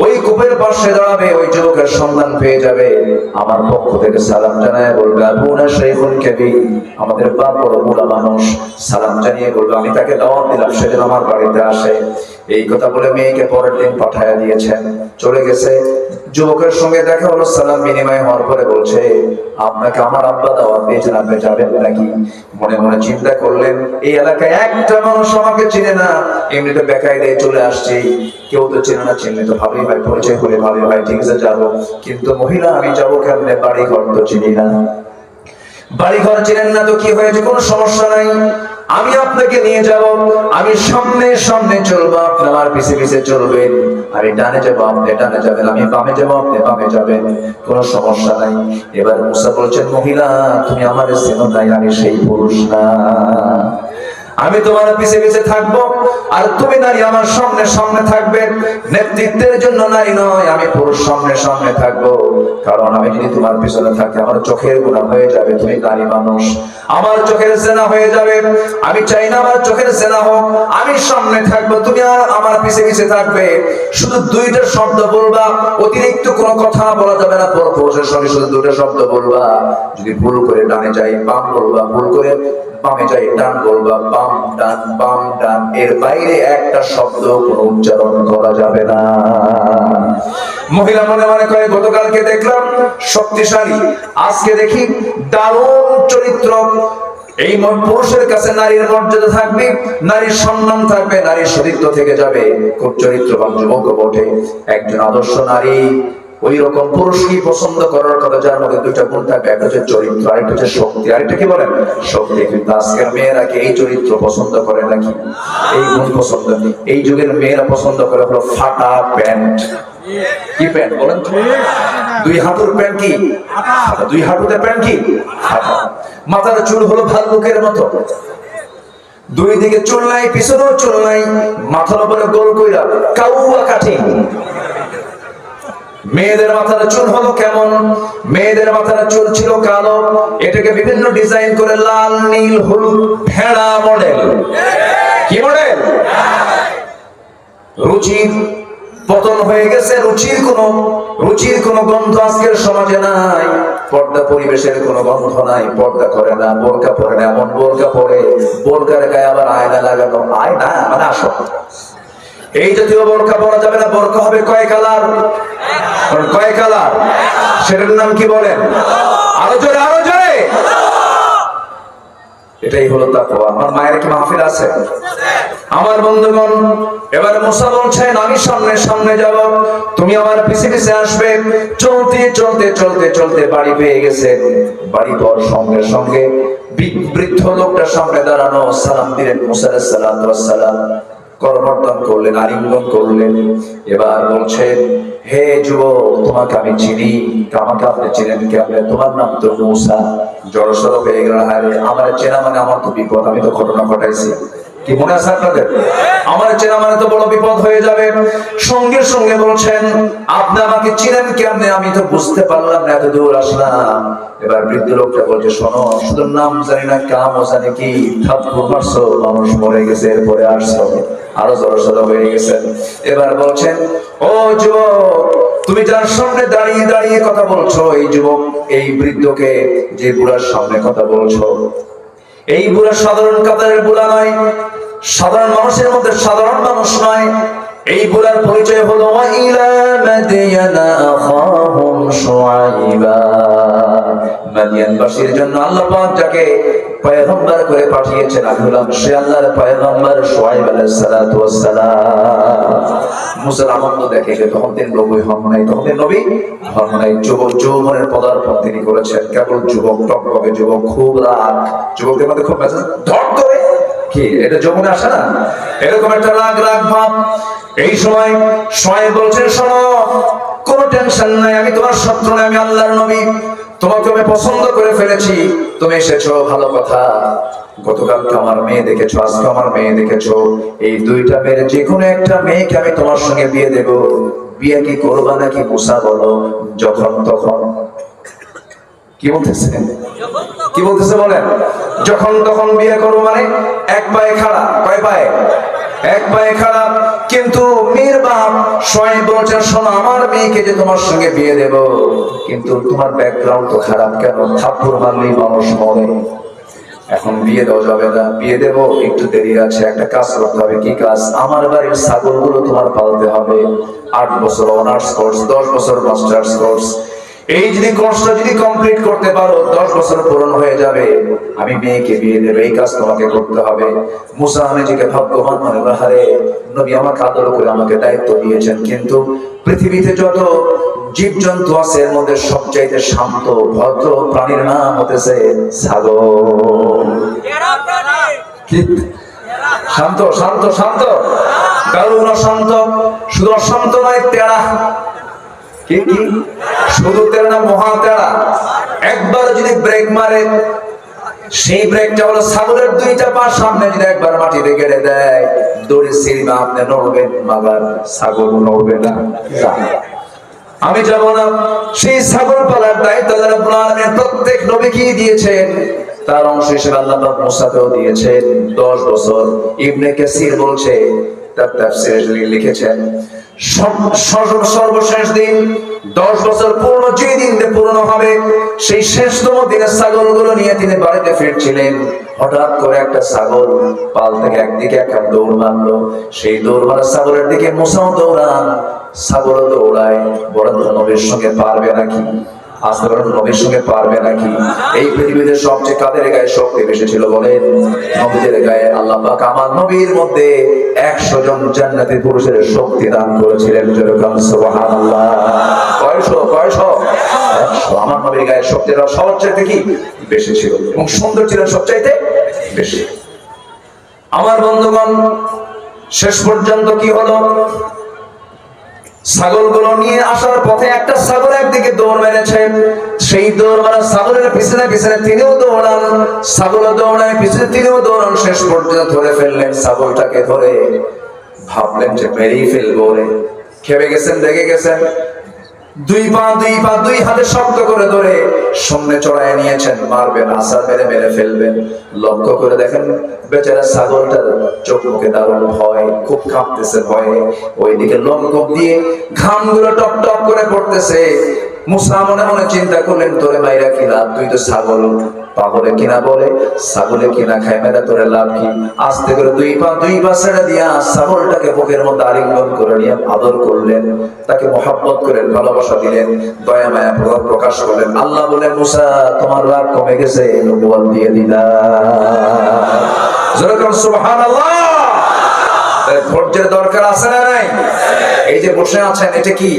Speaker 1: ওই কূপের পাশে দাঁড়াবে, ওই যুবকের সন্ধান পেয়ে যাবে। আমার পক্ষ থেকে সালাম জানায় বলবে আবুনা শাইখুন কাবীর, আমাদের বাপ বড় বুড়া মানুষ। সালাম জানিয়ে বলবে আমি তাকে দাওয়াত দিলাম, সে যেন আমার বাড়িতে আসে। এই কথা বলে মেয়েকে পরের দিন পাঠায়া দিয়েছেন, চলে গেছে। যুবকের সঙ্গে দেখা হলো, সালাম বিনিময় হওয়ার পরে বলছে, আপনাকে আমার আব্বা দাওয়াত দিয়েছেন, আপনি যাবেন নাকি? মনে মনে চিন্তা করলেন, এই এলাকায় একটা মানুষ আমাকে চিনে না, এমনিতে বেকায় দিয়ে চলে আসছি, কেউ তো চেনে না, চিনলে তো ভালোই হয়, পরিচয় করে ভালোই হয়, ঠিক আছে যাবো। কিন্তু মহিলা, আমি যাবো কেমনে? বাড়ি ঘর তো চিনি না। বাড়ি ঘর চিনেন না তো কি হয়েছে? কোনো সমস্যা নাই, আমি আপনাকে নিয়ে যাব। আমি সামনে সামনে চলবো, আপনি আমার পিছে পিছে চলবেন। আমি ডানে যাবো, আপনি ডানে যাবেন, আমি বামে যাবো, আপনি বামে যাবেন, কোনো সমস্যা নাই। এবার মুসা বলছেন, মহিলা তুমি আমার চেনো নাই, আমি সেই পুরুষ না, আমি তোমার পিছে পিছে থাকবো, আর তুমি নারী আমার সামনে সামনে থাকবে। নেতৃত্বের জন্য নারী নয়, আমি পুরুষ সামনে সামনে থাকবো। কারণ আমি যদি তোমার পিছনে থাকি, আমার চোখের গুনাহ হয়ে যাবে, তুমি নারী মানুষ, আমার চোখের জেনা হয়ে যাবে। আমি চাই না আমার চোখের জেনা হোক। আমি সামনে থাকবো, তুমি আমার পিছে পিছে থাকবে। শুধু 2টা শব্দ বলবা, অতিরিক্ত কোনো কথা বলা যাবে না। পুরুষের সঙ্গে শুধু 2টা শব্দ বলবা। যদি ভুল করে ডানে যাই বাম বলবা, ভুল করে বামে যাই ডান বলবা, বাম ডান বাম ডান, এর বাইরে একটা শব্দ কোনো উচ্চারণ করা যাবে না। মহিলা মনে মনে করে, গতকালকে দেখলাম শক্তিশালী, আজকে দেখি দারুণ চরিত্র। এই পুরুষের কাছে নারীর মর্যাদা থাকবে, নারীর সম্মান থাকবে, নারীর সতীত্ব থেকে যাবে। খুব চরিত্রবান যুবক বটে, একজন আদর্শ নারী। ওই রকম পুরুষকে পছন্দ করার কথা, যার মধ্যে দুইটা গুণ থাকবে, একটা হচ্ছে চরিত্র, আরেকটা হচ্ছে শক্তি। আরেকটা কি বলেন? শক্তি। কিন্তু আজকের মেয়েরা কি এই চরিত্র পছন্দ করে নাকি? এই গুণ পছন্দ নেই। এই যুগের মেয়েরা পছন্দ করে হলো ফাটা প্যান্ট। কি প্যান্ট বলেন? দুই হাঁটুর প্যান্ট কি ফাটা, দুই হাঁটুতে প্যান্ট কি ফাটা। মাথার চুল হলো ভাল্লুকের মতো, দুই দিকে চুল নাই, পিছনেও চুল নাই, মাথার উপরে গোল কইরা কাউয়া কাটিং। মেয়েদের মাথার চুল হলো কেমন? মেয়েদের মাথার চুল ছিল কালো, এটাকে বিভিন্ন ডিজাইন করে লাল, নীল, হলুদ, ভেড়া মডেল। কি মডেল? রুচির পতন হয়ে গেছে, রুচির কোন গন্ধ আজকের সমাজে নাই। পর্দা পরিবেশের কোন গন্ধ নাই, পর্দা করে না, বোরকা পরে না, এমন বোরকা পরে বোরকার গায়ে আবার আয়না লাগানো। আয়না মানে আসল এই জাতীয় বোরকা পরা যাবে না। বোরকা হবে কয় কালার? কয় কালার? সেটার নাম কি বলেন? আরো জোরে, আরো জোরে। এটাই হলো তাকওয়া। আমার মায়ের কি মাহফিল আছে? আমার বন্ধুগণ, এবার মুসা বলছেন আমি সামনে সামনে যাব, তুমি আমার পিছে পিছে আসবে। চলতে চলতে চলতে চলতে বাড়ি পেয়ে গেছেন। বাড়ি পাওয়ার সঙ্গে সঙ্গে বৃদ্ধ লোকটার সামনে দাঁড়ানো, সালাম দিলেন মুসা আলাইহিস সালাম, করমর্দন করলেন, আলিঙ্গন করলেন। এবার বলছেন, হে যুবক, তোমাকে আমি চিনি, আমাকে আপনি চিনেন কেমনে? তোমার নাম তো মুসা। জড়সড় হয়ে গেল, আরে আমার চেনা মানে আমার তো বিপদ, আমি তো ঘটনা ঘটাইছি। কি মনে আছে আপনাদের? আমার চেনা মানে তো বড় বিপদ হয়ে যাবে। সঙ্গে সঙ্গে বলছেন, আপনি আমাকে চিনেন কেমনে? আমি তো বুঝতে পারলাম না, এত দূর আসলাম। এবার বৃদ্ধ লোকটা বলছে, শোনো, শুধু নাম জানি না, কামও জানি কি, থাপ্পড় মারছো, মানুষ মরে গেছে, এরপরে আসছো। আরো জড়সড় হয়ে গেছেন। এবার বলছেন, ও যুবক, তুমি যার সামনে দাঁড়িয়ে দাঁড়িয়ে কথা বলছো, এই যুবক, এই বৃদ্ধকে, যে বুড়ার সামনে কথা বলছো, এই বুড়া সাধারণ কাতারের বুড়া নয়, সাধারণ মানুষের মধ্যে সাধারণ মানুষ নয়। এই বুড়ার পরিচয় হলো ইলা মাদিয়ানা আখাহুম শুআইবা। মাদিয়ানবাসীর জন্য আল্লাহ পাক যাকে পয়গম্বর করে পাঠিয়েছেন, আমি হলাম সে আল্লাহর পয়গম্বর শুআইব আলাইহিস সালাতু ওয়াস সালাম। মুসার আনন্দ দেখে যে তখন তিনি নবী হন নাই, তখন তিনি নবী হন নাই। যৌবনের পদার্পণ তিনি করেছেন। কেবল যুবক, টকটকে যুবক, খুব রাগ, যুবকদের মধ্যে খুব মেজাজ ধর করে কি, এটা যৌবনে আসে না, এরকম একটা রাগ রাগ ভাব। এই সময় শুআইব বলছেন, শোনো, কোনো টেনশন নাই, আমি তোমার শত্রু নই, আমি আল্লাহর নবী, তোমাকে আমি পছন্দ করে ফেলেছি, তুমি এসেছো, ভালো কথা। গতকালকে আমার মেয়ে দেখেছো, আজকে আমার মেয়ে দেখেছো, এই দুইটা মেয়ের যে কোনো একটা মেয়েকে আমি তোমার সঙ্গে বিয়ে দেব। বিয়ে কি করবা নাকি মুসা বলো? যখন তখন। কি বলতেছে? কি বলতেছে বলেন? যখন তখন বিয়ে করবো মানে এক পায়ে খাড়া। কয় পায়ে? এক পায়ে খাড়া। কিন্তু মেয়ের বাপ শুআইব বলছেন, শোনো, আমার মেয়েকে যে তোমার সঙ্গে বিয়ে দেব, কিন্তু তোমার ব্যাকগ্রাউন্ড তো খারাপ, কেন? থাপ্পড় মারলেই মানুষ মরে, এখন বিয়ে দেওয়া যাবে না। বিয়ে দেব, একটু দেরি আছে, একটা কাজ করতে হবে। কি কাজ? আমার বাড়ির ছাগলগুলো তোমার পালতে হবে। 8 বছর অনার্স কোর্স, 10 বছর মাস্টার্স কোর্স, এই যদি কোর্সটা যদি কমপ্লিট করতে পারো, 10 বছর পূরণ হয়ে যাবে, আমি মেয়েকে বিয়ে দেব, এই কাজ তোমাকে করতে হবে। মুসা নিজেকে ভাগ্যবান মনে করে, হারে, নবী আমাকে আদর করে আমাকে দায়িত্ব দিয়েছেন, কিন্তু পৃথিবীতে যত জীবজন্তু আছে এর মধ্যে সবচাইতে শান্ত ভদ্র প্রাণীর নাম হতেছে ছাগল। শান্ত শান্ত শান্ত, দারুণ শান্ত। শুধু অশান্ত নয়, তেড়া। কি কি? শুধু তেড়া না, মহা তেড়া। একবার যদি ব্রেক মারে, সেই ব্রেকটা হলো ছাগলের দুইটা পা সামনে যদি একবার মাটিতে গেড়ে দেয়, দড়ি ছিঁড়বে, আপনি নড়বেন, মাগার ছাগল নড়বে না। আমি যাব না। সেই ছাগল পালার দায়িত্ব আল্লাহ রাব্বুল আলামিন প্রত্যেক নবীকে দিয়েছেন, তার অংশ হিসেবে আল্লাহ পাক মুসাকেও দিয়েছেন 10 বছর। ইবনে কাসির বলছে, তার তাফসীরে লিখেছেন, সর্বশেষ দিন 10 বছর পূর্ণ যে দিন পূর্ণ হবে, সেই শেষতম দিনে ছাগলগুলো নিয়ে তিনি বাড়িতে ফিরছিলেন। হঠাৎ করে একটা ছাগল পাল থেকে একদিকে একটা দৌড় মারলো। সেই দৌড় মারা ছাগলের দিকে মুসাও দৌড়ান, ছাগল দৌড়ায়। বলেন তো নবীর সঙ্গে পারবে নাকি? আসতে পারেন, নবীর সঙ্গে পারবে নাকি? এই পৃথিবীতে সবচেয়ে কাদের গায়ে শক্তি বেশি ছিল বলেন? নবীদের গায়ে। আল্লাহ পাক আমার নবীর মধ্যে 100 জন জান্নাতি পুরুষের শক্তি দান করেছিলেন। যেরকম সুবহানাল্লাহ। কয়শো? নবীর গায়ের শক্তিটা সবচাইতে কি বেশি ছিল এবং সুন্দর ছিল সবচাইতে বেশি। আমার বন্ধুগণ, শেষ পর্যন্ত কি হলো? ছাগলগুলো নিয়ে আসার পথে একটা ছাগল একদিকে দৌড় মেরেছে। সেই দৌড় মারা ছাগলের পিছনে পিছনে তিনিও দৌড়ান, ছাগল দৌড়ায় পিছনে তিনিও দৌড়ান। শেষ পর্যন্ত ধরে ফেললেন ছাগলটাকে। ধরে ভাবলেন যে মেরেই ফেলবো রে। খেপে গেছেন, রেগে গেছেন। দুই হাতে শক্ত করে ধরে সামনে চড়ায় নিয়েছেন। মারবেন, আছাড় মেরে মেরে ফেলবেন। লক্ষ্য করে দেখেন বেচারা ছাগলটার চোখ মুখে দারুণ ভয়, খুব কাঁপতেছে ভয়ে। ওইদিকে লোমকূপ দিয়ে ঘামগুলো টপ টপ করে পড়তেছে। মুসা মনে মনে চিন্তা করলেন, তোরে মাইরা কি লাভ? তুই তো ছাগল। পাগলে কিনা বলে ছাগলে কিনা খায়, মেরা তোরে লাভ কি? আস্তে করে দুই পা ছেড়ে দিয়া ছাগলটাকে বুকের মধ্যে আলিঙ্গন করে নিয়ে আদর করলেন, তাকে মহব্বত করেন, ভালোবাসা দিলেন, দয়া মায়া প্রকাশ করলেন। আল্লাহ বলেন, মুসা তোমার রাগ কমে গেছে, নবুয়ত দিয়ে দিলাম। যেরকম সুবহানাল্লাহ। ধৈর্যের দরকার আছে না নাই? এই যে বসে আছেন, এটা কি?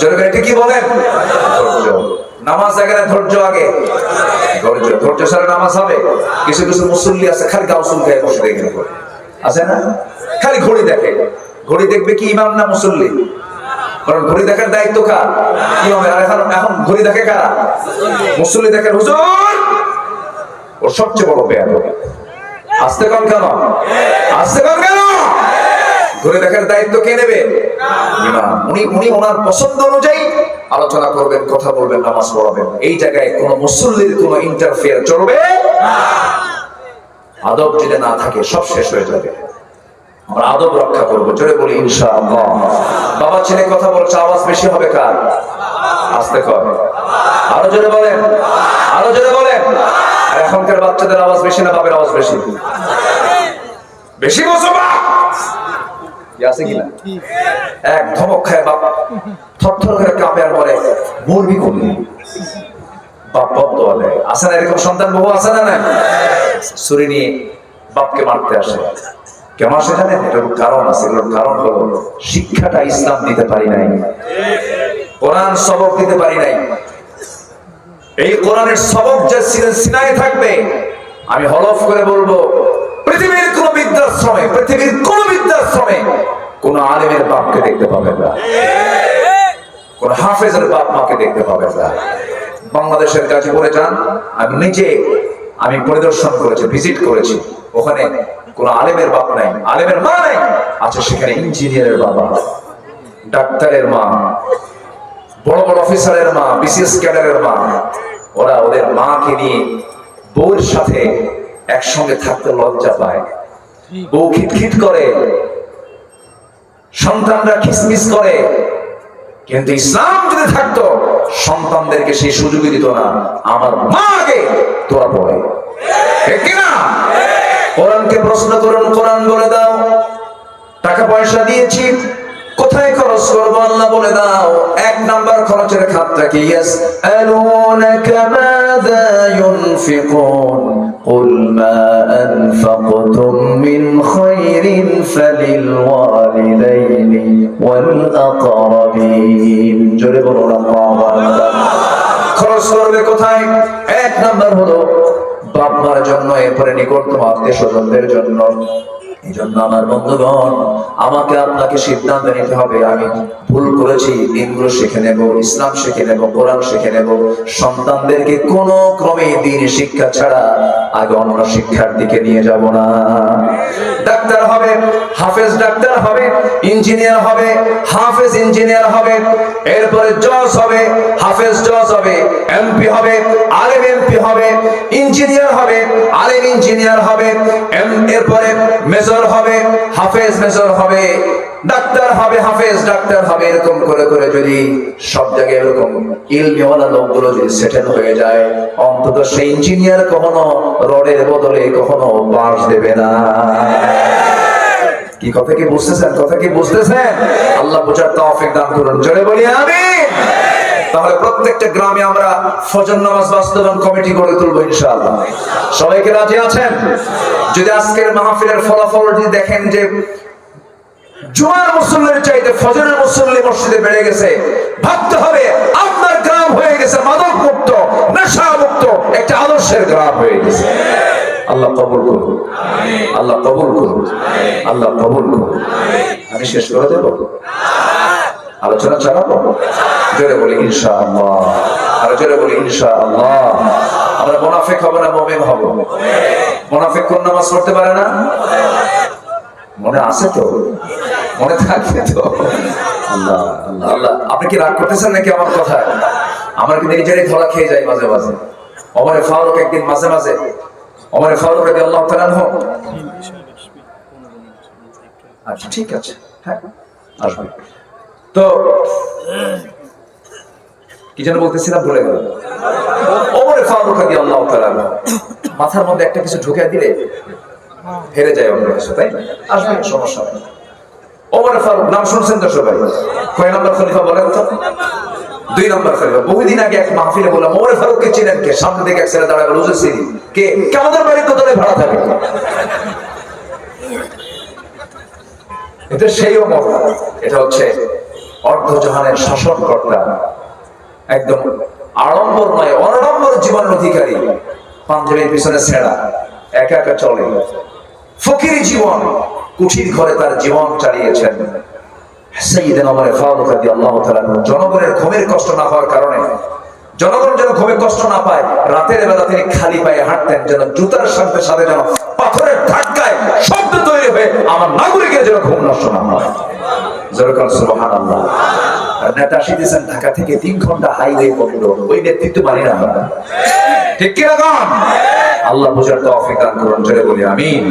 Speaker 1: যেরকম এটা কি বলেন? ধৈর্য। নামাজ আগে না ধৈর্য আগে? ধৈর্য। ধৈর্য ছাড়া নামাজ হবে? কিছু কিছু মুসল্লি আছে খালি গাউসুল গায়ে বসে দেখে আছে না, খালি ঘড়ি দেখে। ঘড়ি দেখবে কি ইমাম না মুসল্লি? কারণ ঘড়ি দেখার দায়িত্ব কার? ইমামের। আর এখন ঘড়ি দেখে কারা? মুসল্লি দেখেন। হুজুর ও সবচেয়ে বড় বেয়াদব। আসতে কম কেন? আসতে কম কেন? ঘুরে দেখার দায়িত্ব কে নেবে? ইমাম। উনি ওনার পছন্দ অনুযায়ী আলোচনা করবেন, কথা বলবেন, নামাজ পড়াবেন। এই জায়গায় কোন মুসল্লির কোন ইন্টারফেয়ার চলবে না। আদব যদি না থাকে সব শেষ হয়ে যাবে। আমরা আদব রক্ষা করবো, জোরে বলি ইনশাআল্লাহ। বাবা ছেলে কথা বলছে, আওয়াজ বেশি হবে কার? আস্তে কর। আরো জোরে বলেন, আরো জোরে বলেন। আর এখনকার বাচ্চাদের আওয়াজ বেশি না বাপের আওয়াজ বেশি? বেশি বলছো বা আছে কিনা? এক ধমক খায় বাপ থরথর করে কাঁপে আর বলে মরবি করলি। বাপ বদদোয়া দেয়। আছে না এরকম সন্তান? বহু আছে না? না, ছুরি নিয়ে বাপকে মারতে আসে। কেন আসে জানেন? এটার কারণ আছে। এগুলোর কারণ হলো শিক্ষাটা ইসলাম দিতে পারি নাই, কোরআন সবক দিতে পারি নাই। এই কোরআনের সবক যে সিনায় থাকবে, আমি হলফ করে বলবো পৃথিবীর কোন বৃদ্ধাশ্রমে কোন আলেমের বাপকে দেখতে পাবেন না, কোন হাফেজের বাপ মাকে দেখতে পাবেন না। বাংলাদেশের গাজীপুরে যান, আমি পরিদর্শন করেছি, ভিজিট করেছি। ওখানে কোন আলেমের বাপ নাই, আলেমের মা নাই। আছে সেখানে ইঞ্জিনিয়ারের বাবা, ডাক্তারের মা, বড় বড় অফিসারের মা, বিসিএস ক্যাডারের মা। ওরা ওদের মাকে নিয়ে বউর সাথে একসঙ্গে থাকতে লজ্জা পায়। বউ খিটখিট করে, সন্তানরা খিসমিস করে। কিন্তু ইসলাম যদি থাকতো সন্তানদেরকে সেই সুযোগই দিত না। আমার মা আগে, তোরা পড়ে। ঠিক না? কোরআনকে প্রশ্ন করুন, কোরআন বলে দাও। টাকা পয়সা দিয়েছি, কোথায় খরচ করবো আল্লাহ বলে দাও। এক নাম্বার খরচের খাতটা কি? ইয়াসআলুনাকা মাযা ইউনফিকুন কুল মা আনফাকতুম মিন খায়রিন ফালিল ওয়ালিদাইনি ওয়াল আকরাবিন। জোরে বলুন আল্লাহু আকবার। খরচ করবে কোথায়? এক নাম্বার হলো বাপ মার জন্য, এরপরে নিকটতম আত্মীয়-স্বজনদের জন্য। এই জন্য আমার বন্ধুগণ, আমাকে আপনাকে সিদ্ধান্ত নিতে হবে। আমি ভুল করেছি, দিনগুলো শিখে নেব, ইসলাম শিখে নেব, কোরআন শিখে নেব। সন্তানদেরকে কোনো ক্রমে দিন শিক্ষা ছাড়া আগে অন্য শিক্ষার দিকে নিয়ে যাব না। ডাক্তার হবে, হাফেজ ডাক্তার হবে, ইঞ্জিনিয়ার হবে, হাফেজ ইঞ্জিনিয়ার হবে, এরপরে জজ হবে, হাফেজ জজ হবে, এমপি হবে, আলেম এমপি হবে, ইঞ্জিনিয়ার হবে, আলেম ইঞ্জিনিয়ার হবে, এরপরে মেজর হবে, হাফেজ মেজর হবে, ডাক্তার হবে, হাফেজ ডাক্তার হবে। এরকম করে করে যদি সব জায়গায় এরকম ইলমিওয়ালা লোকগুলো যদি সেটেল হয়ে যায়, অন্তত সেই ইঞ্জিনিয়ার কখনো রডের বদলে কখনো বাঁশ দেবে না। কি কথা কি বুঝতেছেন? কথা কি বুঝতেছেন? আল্লাহ বোঝার তৌফিক দান করুন, জোরে বলি আমিন। তাহলে প্রত্যেকটা গ্রামে আমরা ফজর নামাজ বাস্তবায়ন কমিটি গড়ে তুলবো ইনশাআল্লাহ। সবাইকে রাজি আছেন? যদি আজকের মাহফিলের ফলাফল যদি দেখেন যে জুমার মুসল্লির চাইতে ফজরের মুসল্লি মসজিদে বেড়ে গেছে, ভাবতে হবে আপনার গ্রাম হয়ে গেছে মাদক গ্রাম হয়ে গেছে। আল্লাহ কবুল করুন, আল্লাহ কবুল করুন, আল্লাহ কবুল করুন। আমি শেষ করে দেব, আলোচনা চালাবো। জোরে বলি ইনশাআল্লাহ, আর জোরে বলি ইনশাআল্লাহ। আমরা মুনাফিক হব না মুমিন হব? মুনাফিক কোন নামাজ পড়তে পারে না? মনে আছে তো, মনে থাকবে তো? আল্লাহ আল্লাহ আল্লাহ। আপনি কি রাগ করতেছেন নাকি আমার কথা? আমার কিন্তু নিজেরই ধরা খেয়ে যায় মাঝে মাঝে। ওমর ফারুক একদিন মাঝে মাঝে, ওমর ফারুক রাদিয়াল্লাহু তাআলা আনহু, আচ্ছা ঠিক আছে, হ্যাঁ আসবে তো। কি যেন বলতেছিলাম, ভুলে গেলাম। ওমর ফারুক রাদিয়াল্লাহু তাআলা আনহু মাথার মধ্যে একটা কিছু ঢুকে দিলে হেরে যায় অন্য কিছু, তাই না? আসবে, সমস্যা নেই। ওমর ফারুক নাম শুনছেন তো সবাই? কয় নম্বর খলিফা বলেন তো? 2 নম্বর খলিফা। বহুদিন আগে এক মাহফিলে বললাম ওমর ফারুককে চিনেন কে? সামনে থেকে এক ছেলে দাঁড়ায় বলে, হুজুর চিনি। কে? আমাদের বাড়ির কোথায় ভাড়া থাকে। এটা সেই ওমর, এটা হচ্ছে অর্ধজাহানের শাসনকর্তা, একদম আড়ম্বর নয় অনাড়ম্বর জীবনের অধিকারী। পাঞ্জাবির পিছনে ছেঁড়া, একা একা চলে, ফকিরি জীবন, কুঠির ঘরে তার জীবন চালিয়েছেন। সাইয়েদনা ওমর ফারুক রাদিয়াল্লাহু তাআলা জনগণের ঘুমের কষ্ট না হওয়ার কারণে, জনগণ যেন ঘুমের কষ্ট না পায়, রাতের বেলা তিনি খালি পায়ে হাঁটতেন, যেন জুতার সাথে সাথে যেন পাথরের ধাক্কায় শব্দ তৈরি হয়ে আমার নাগরিকের যেন ঘুম নষ্ট না হয়। যেরকম সুবহানাল্লাহ। নেতা আসিতেছেন ঢাকা থেকে 3 ঘন্টা হাইওয়ে বন্ধ, ওই নেতৃত্ব মানি না আমরা, ঠিক কি রকম? আল্লাহ বুঝার তৌফিক দান করুন, জোরে বলি আমিন।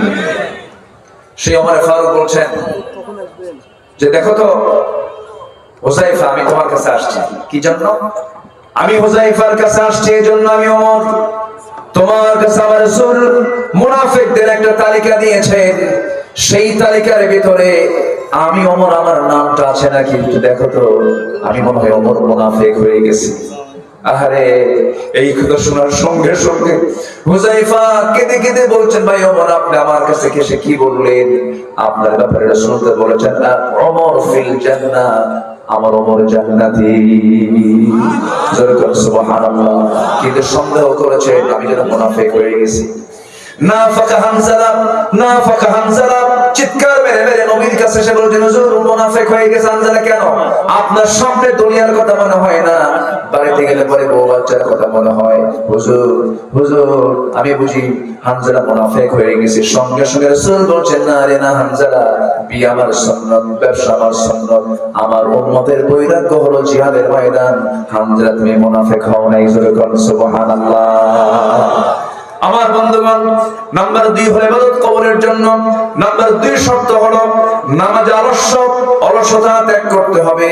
Speaker 1: সেই ওমর ফারুক বলছেন যে দেখো তো হুযায়ফা, আমি তোমার কাছে আসছি কি জন্য? আমি হুযায়ফার কাছে আসছি এই জন্য, আমি ওমর তোমার কাছে আমার রাসূল মুনাফিকদের একটা তালিকা দিয়েছেন, সেই তালিকার ভিতরে আমি ওমর আমার নামটা আছে নাকি একটু দেখো তো। আমি মনে হয় ওমর মুনাফিক হয়ে গেছি। আরে এই কথা শোনার সঙ্গে সঙ্গে হুযায়ফা কেঁদে কেঁদে বলছেন, ভাই ওমর আপনি আমার কাছে এসে কি বললেন? আপনার ব্যাপারে শুনতে বলেছেন না, ওমর ফিল জান্নাহ, আমার ওমর জান্নাতি। যেরকম সুবহানাল্লাহ। কিন্তু সন্দেহ করেছেন আমি যেন মুনাফিক হয়ে গেছি। নাফাকা হানজালা, নাফাকা হানজালা চিৎকার মেরে মেরে নবীর কাছে এসে বলছেন, হুজুর মুনাফিক হয়ে গেছে হানজালা কেন? আপনার সামনে দুনিয়ার কথা মনে হয় না, বাড়িতে গেলে পরে বউ বাচ্চার কথা মনে হয়। হুজুর হুজুর আমি বুঝি হানজালা মুনাফিক হয়ে গেছে। সঙ্গে সঙ্গে রাসূল বলছেন, না রে না হানজালা, বিয়ে আমার সুন্নাত, ব্যবসা আমার সুন্নাত, আমার উম্মতের বৈরাগ্য হলো জিহাদের ময়দান। হানজালা তুমি মুনাফিক হও নাই। যেরকম সুবহানাল্লাহ। আমার বন্ধুগণ, নাম্বার 2 হলো ইবাদত কবুলের জন্য। নাম্বার 2 শর্ত হলো নামাজে অলসতা ত্যাগ করতে হবে,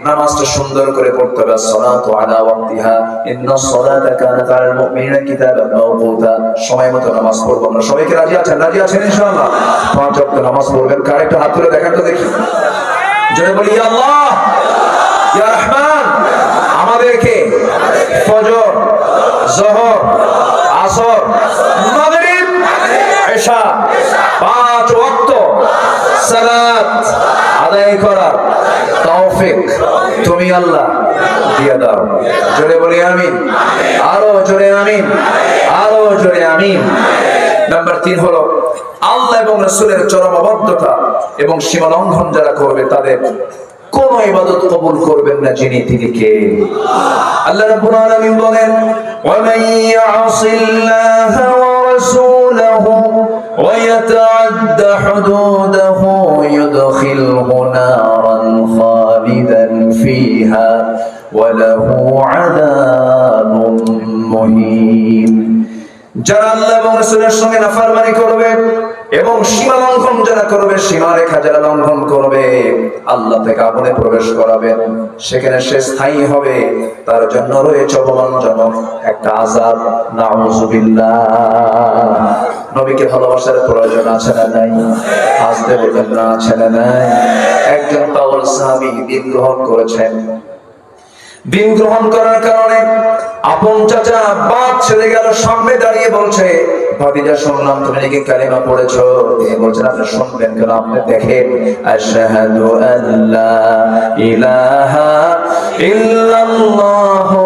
Speaker 1: নামাজটা সুন্দর করে পড়তে হবে। সালাতু আলা ওয়াক্তিহা, ইন্নাস সালাতা কানাত আলাল মুমিনিনা কিতাবান মাওকুতা। সময় মতো নামাজ পড়ব। আমরা সবাইকে রাজি আছেন? রাজি আছেন ইনশাআল্লাহ? 5 ওয়াক্ত নামাজ পড়বেন। কার একটা হাত তুলে দেখান তো দেখি। জয় বলি ইয়া আল্লাহ, ইয়া রহমান। আমাদেরকে ফজর, যোহর, আসর, মাগরিব, ইশা 5 ওয়াক্ত সালাত আদায় করার তৌফিক তুমি আল্লাহ দিয়ে দাও। জোরে বলি আমিন, আরো জোরে আমিন, আরো জোরে আমিন। নাম্বার 3 হলো আল্লাহ এবং রাসূলের চরম অবাধ্যতা এবং সীমা লঙ্ঘন যারা করবে তাদের কোন ইবাদত কবুল করবেন না, যিনি তিনি কে? আল্লাহ রাব্বুল আলামিন বলেন, ওয়া মান ইয়াসিল্লাহা ওয়া রাসূলাহু ওয়া ইয়াতাআদ্দা হুদুদাহু ইউদখিলহু নারান খালিদান ফিহা ওয়া লাহু আযাবুন মুহিন। যারা আল্লাহ এবং রাসূলের সঙ্গে নাফরমানি করবে এবং সীমা লঙ্ঘন যারা করবে, সীমারেখা যারা লঙ্ঘন করবে, আল্লাহ থেকে আগুনে প্রবেশ করাবেন, সেখানে সে স্থায়ী হবে, তার জন্য রয়েছে অপমানজনক একটা আযাব। নাউযুবিল্লাহ। নবীকে ভালোবাসার প্রয়োজন আছে না নাই? আসতে বলবেন না, আছে না নাই? একজন পাগল সাহাবী দিন গ্রহণ করেছেন। দিন গ্রহণ করার কারণে আপন চাচা বাপ ছেড়ে গেল, সামনে দাঁড়িয়ে বলছে, ভাতিজা শুনলাম তুমি নাকি কালিমা পড়েছো। তিনি বলছেন, আপনি শুনবেন কেন? আপনি দেখেন, আশহাদু আল্লা ইলাহা ইল্লাল্লাহু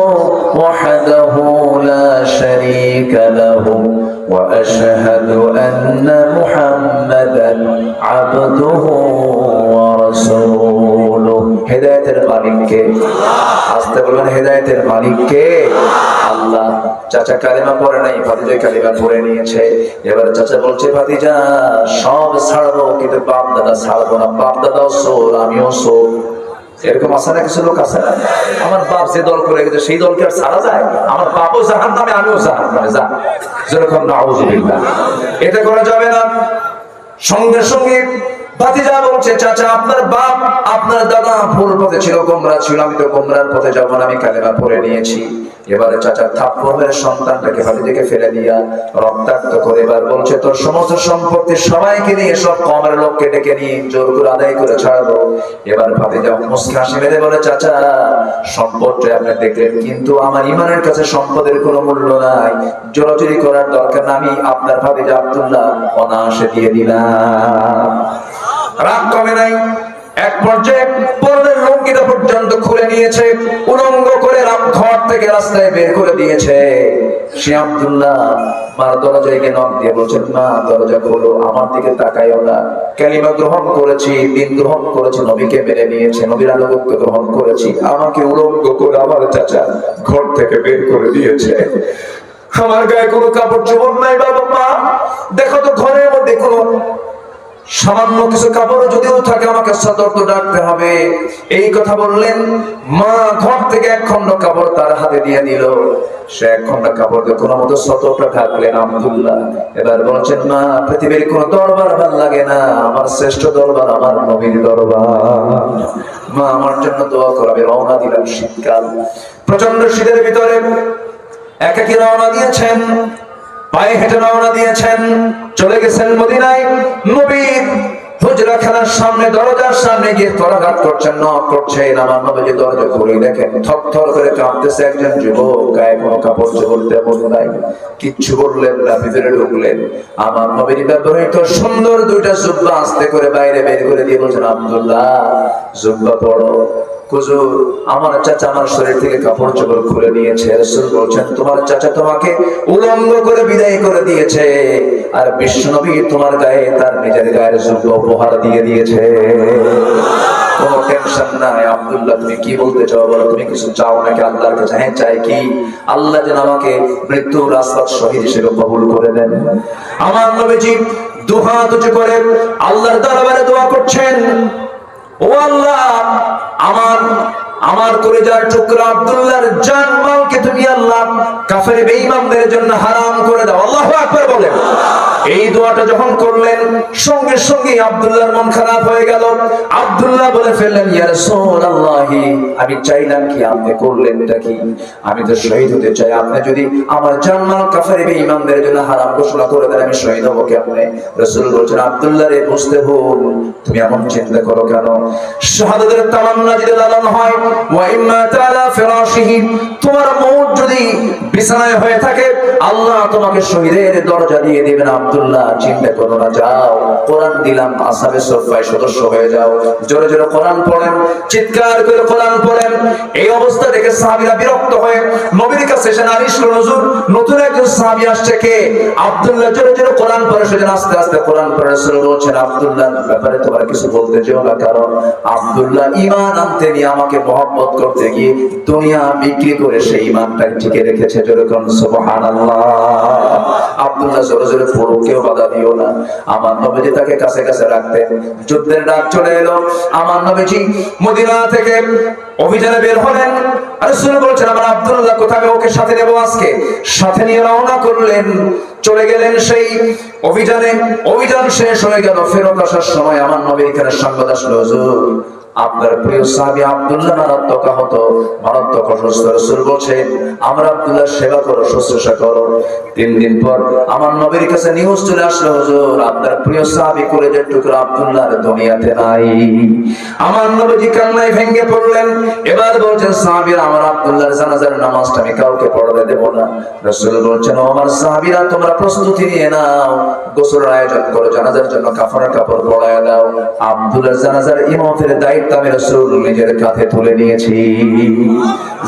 Speaker 1: ওয়াহদাহু লা শারীকা লাহু আবদুহু ওয়া রাসূলুহু। হেদায়েতের মালিক কে? আস্তে বলবেন, হেদায়েতের মালিক কে? আল্লাহ। চাচা কালিমা পড়ে নাই, ভাতিজা কালিমা পড়ে নিয়েছে। এবার চাচা বলছে, ভাতিজা সব ছাড়বো কিন্তু বাপ দাদা ছাড়বো না। বাপ দাদাও সোর, আমিও সোর। এরকম আছে না কিছু লোক? আছে না? আমার বাপ যে দল করে গেছে সেই দলকে আর ছাড়া যায়? আমার বাপও জাহান্নামে, আমিও জাহান্নামে। যা যেরকম নাউযুবিল্লাহ, এটা করা যাবে না। সঙ্গে সঙ্গে ভাতিজা বলছে, চাচা আপনার বাপ আপনার দাদা ভুল পথে ছিল, গোমরা ছিল, আমি তো গোমরার পথে যাবো না, আমি কালেমা পড়ে নিয়েছি। এবারে চাচা থাপ্পড় মেরে সন্তানটাকে ভাতিজাকে ফেলে দিয়া রক্তাক্ত করে এবার বলছে, তোর সমস্ত সম্পত্তি সবাইকে নিয়ে সব কমের লোককে ডেকে নিয়ে জোর করে আদায় করে ছাড়বো। এবার ভাতিজা মুস্কি হাসি মেরে বলে, চাচা সম্পদটা আপনি দেখলেন, কিন্তু আমার ইমানের কাছে সম্পদের কোনো মূল্য নাই। জোরাজুরি করার দরকার না, আমি আপনার ভাতিজা আব্দুল্লাহ অনায়াসে দিয়ে দিলাম। রাগ কমে নাই। এক পর্যায়ে পরনের লুঙ্গিটা পর্যন্ত খুলে নিয়েছে, উলঙ্গ করে ঘর থেকে রাস্তায় বের করে দিয়েছে। সে আব্দুল্লাহ মার দরজায় গিয়ে নক দিয়ে বলছেন, মা দরজা খোলো, আমার দিকে তাকাইও না। কালিমা গ্রহণ করেছি, দিন গ্রহণ করেছি, নবীকে মেনে নিয়েছে, নবীর আনুগত্য গ্রহণ করেছি। আমাকে উলঙ্গ করে আমার চাচা ঘর থেকে বের করে দিয়েছে। আমার গায়ে কোনো কাপড় চোপড় নাই। বাবা মা দেখো তো ঘরের মধ্যে কোনো সামান্য কিছু কাপড় যদিও থাকে আমাকে সতর্ক ডাকতে হবে। এই কথা বললেন। মা ঘর থেকে এক খন্ড কাপড় তার হাতে দিয়ে দিল। সে এক খন্ড কাপড় দিয়ে কোনো মতো সতর্ক ঢাকলেন আব্দুল্লাহ। এবার বলছেন, মা পৃথিবীর কোন দরবার ভাল লাগে না, আমার শ্রেষ্ঠ দরবার আমার নবীর দরবার। মা আমার জন্য দোয়া করবে। রওনা দিলাম। শীতকাল, প্রচন্ড শীতের ভিতরে একাকী রওনা দিয়েছেন, পায়ে হেঁটে রওনা দিয়েছেন, চলে গেছেন মদিনায়। নবীর হুজরাখানার সামনে, দরজার সামনে গিয়ে করাঘাত করছেন, নক করছেন। আমার নবীজি দরজা খুলে দেখেন থরথর করে কাঁপতেছে একজন যুবক, গায়ে কোনো কাপড় চোপড় তেমন নাই। কিচ্ছু বললেন না, ভিতরে ঢুকলেন। আমার নবীর ব্যবহৃত সুন্দর দুইটা জুব্বা আস্তে করে বাইরে বের করে দিয়ে বলছেন, আব্দুল্লাহ জুব্বা পড়ো। হুজুর আমার চাচা আমার শরীর থেকে কাপড় চোপড় খুলে নিয়েছে। রাসূল বলছেন, তোমার চাচা তোমাকে উলঙ্গ করে বিদায় করে দিয়েছে, আর বিশ্বনবী তোমার গায়ে তার নিজের গায়ের জুব্বা উপহার দিয়ে দিয়েছে। কোনো টেনশন নাই। আব্দুল্লাহ তুমি কি বলতে চাও বলো? তুমি কিছু চাও নাকি আল্লাহর কাছে? হ্যাঁ চাই। কি? আল্লাহ যেন আমাকে মৃত্যুর রাস্তার শহীদ হিসেবে কবুল করে দেন। আমার নবীজি দুহাত উঁচু করে আল্লাহর দরবারে দোয়া করছেন, ও আল্লাহ আমার কলিজার টুকরা আব্দুল্লাহর জান মালকে তুমি আল্লাহ কাফের বেঈমানদের জন্য হারাম করে দাও। আল্লাহু আকবার বলেন। এই দোয়াটা যখন করলেন সঙ্গে সঙ্গে আব্দুল্লাহর মন খারাপ হয়ে গেল। আব্দুল্লাহ বলে ফেললেন, ইয়া রাসূলুল্লাহ আমি চাইলাম কি, আপনি করলেনটা কি? আমি তো শহীদ হতে চাই, আপনি যদি আমার জান মাল কাফের বেঈমানদের জন্য হারাম ঘোষণা করে দেন আমি শহীদ হব কেমনে? রাসূল বলছেন, আব্দুল্লাহ রে বুঝতে ভুল, তুমি এমন চিন্তা করো কেন? শাহাদাতের তামান্না যদি লালন হয়, ওয়া ইম্মা তাআলা ফিরাশিহি, তোমার মউত যদি বিছানায় হয়ে থাকে আল্লাহ তোমাকে শহীদের দরজা দিয়ে দিবেন। আব্দুল্লাহ চিন্তা করো না, যাও কোরআন দিলাম, আসহাবে সুফফায় সদস্য হয়ে যাও। জোরে জোরে কোরআন পড়েন, চিৎকার করে কোরআন পড়েন। এই অবস্থা দেখে সাহাবীরা বিরক্ত হয়ে নবীর কাছে এসে নালিশ করলেন, হুজুর নতুন একজন সাহাবী আসছে, কে? আব্দুল্লাহ জোরে জোরে কোরআন পড়ে। সেজন্য আস্তে আস্তে কোরআন পড়ে। রাসূল বলছেন, আব্দুল্লাহর ব্যাপারে তোমার কিছু বলতে যেও না, কারণ আব্দুল্লাহ ঈমান আনতে গিয়ে আমাকে মহব্বত করতে গিয়ে দুনিয়া বিক্রি করে সেই ঈমানটা টিকে রেখেছে। জোরে কোন সুবহানাল্লাহ। আব্দুল্লাহ জোরে জোরে পড়ো, কেউ বাধা দিও না। আমার নবীজি তাকে কাছে কাছে রাখতেন। যুদ্ধের ডাক চলে এলো, আমার নবীজি মদিনা থেকে অভিযানে বের হলেন। রাসূল বলছেন, আমার আব্দুল্লাহ কোথায়? ওকে সাথে নেব আজকে। সাথে নিয়ে রওনা করলেন, চলে গেলেন সেই অভিযানে। অভিযান শেষ হয়ে গেল। ফেরত আসার সময় আমার নবীর এখানে সংবাদ আসলো, হুজুর আপনার প্রিয় সাহাবী আব্দুল্লাহ মারাত্মক আহত, মারাত্মক অসুস্থ। রাসূল বলছেন, আমরা আব্দুল্লাহর সেবা করো, শুশ্রূষা করো। 3 দিন পর আমার নবীর কাছে নিউজ চলে আসলো, হুজুর আপনার প্রিয় সাহাবী কলেজের টুকরা আব্দুল্লাহর দুনিয়াতে নাই। আমার নবীজি কান্নায় ভেঙে পড়লেন। এবার বলছেন, সাহাবীরা আমার আব্দুল্লাহর জানাজার নামাজটা আমি কাউকে পড়াতে দেব না। রাসূল বলছেন, ও আমার সাহাবীরা তোমরা প্রস্তুতি নিয়ে নাও, গোসলের আয়োজন করো, জানাজার জন্য কাফনের কাপড় পরায়া দাও। আব্দুল্লাহর জানাজার ইমামতের দায়িত্ব আমি রাসূল নিজের কাঁধে তুলে নিয়েছি।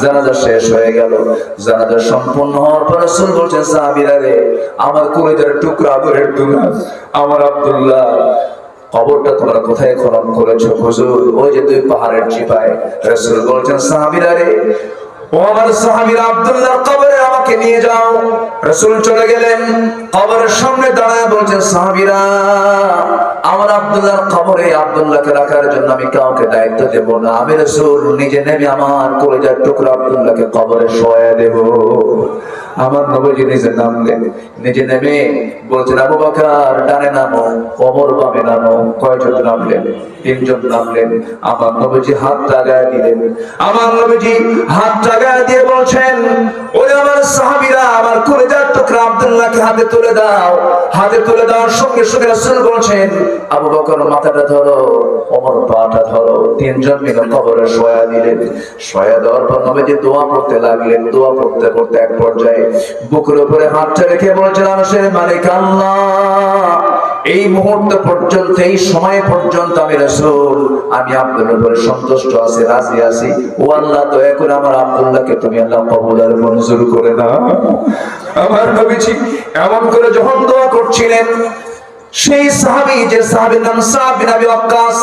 Speaker 1: জানাজা শেষ হয়ে গেল। জানাজা সম্পূর্ণ হওয়ার পর রাসূল বলছেন, সাহাবীরা রে আমার কলিজার টুকরা, আদরের টুকরা আমার আব্দুল্লাহ কবরটা তোমরা কোথায় খনন করেছো হুজুর? ওই যে দুই পাহাড়ের চিপায়। রাসূল বলছেন সাহাবীরা রে, ও আমার সাহাবীরা, আব্দুল্লাহর কবরে আমাকে নিয়ে যাও। রাসূল চলে গেলেন, কবরের সামনে দাঁড়ায় বলছেন সাহাবীরা, আমার আব্দুল্লাহর কবরে আব্দুল্লাহকে রাখার জন্য আমি কাউকে দায়িত্ব দেব না, আমি রাসূল নিজে নেমে আমার কলিজার টুকরা আব্দুল্লাহকে কবরে শোয়া দেব। আমার নবীজি নিজে নামলেন, নিজে নেমে বলছেন আবু বকর ডানে নামো, ওমর বামে নামো। কয়জন নামলেন? তিনজন নামলেন। আমার নবীজি হাত লাগায় দিলেন। আমার নবীজি হাত লাগায় দিয়ে বলছেন, ওরে আমার সাহাবীরা, আমার কলিজার টুকরা আব্দুল্লাহকে হাতে তুলে দাও। হাতে তুলে দেওয়ার সঙ্গে সঙ্গে রাসূল বলছেন, আবু বকর মাথাটা ধরো, ওমর পাটা ধরো। তিনজন মিলে কবরে শোয়া দিলেন। শোয়া দেওয়ার পর নবীজি দোয়া করতে লাগলেন। দোয়া করতে করতে এক পর্যায়ে বুকের উপরে হাতটা রেখে বলছেন, আরশের মালিক আল্লাহ, এই মুহূর্ত পর্যন্ত, এই সময় পর্যন্ত আমি রাসূল, আমি আপনার উপরে সন্তুষ্ট আছি, রাজি আছি। ও আল্লাহ, দয়া করে আমার আব্দুল্লাহকে তুমি আল্লাহ কবুল আর মঞ্জুর করে নাও। আমার নবীজি এমন করে যখন দোয়া করছিলেন, সেই সাহাবী, যে সাহাবীর নাম সাদ বিন আবি ওয়াক্কাস,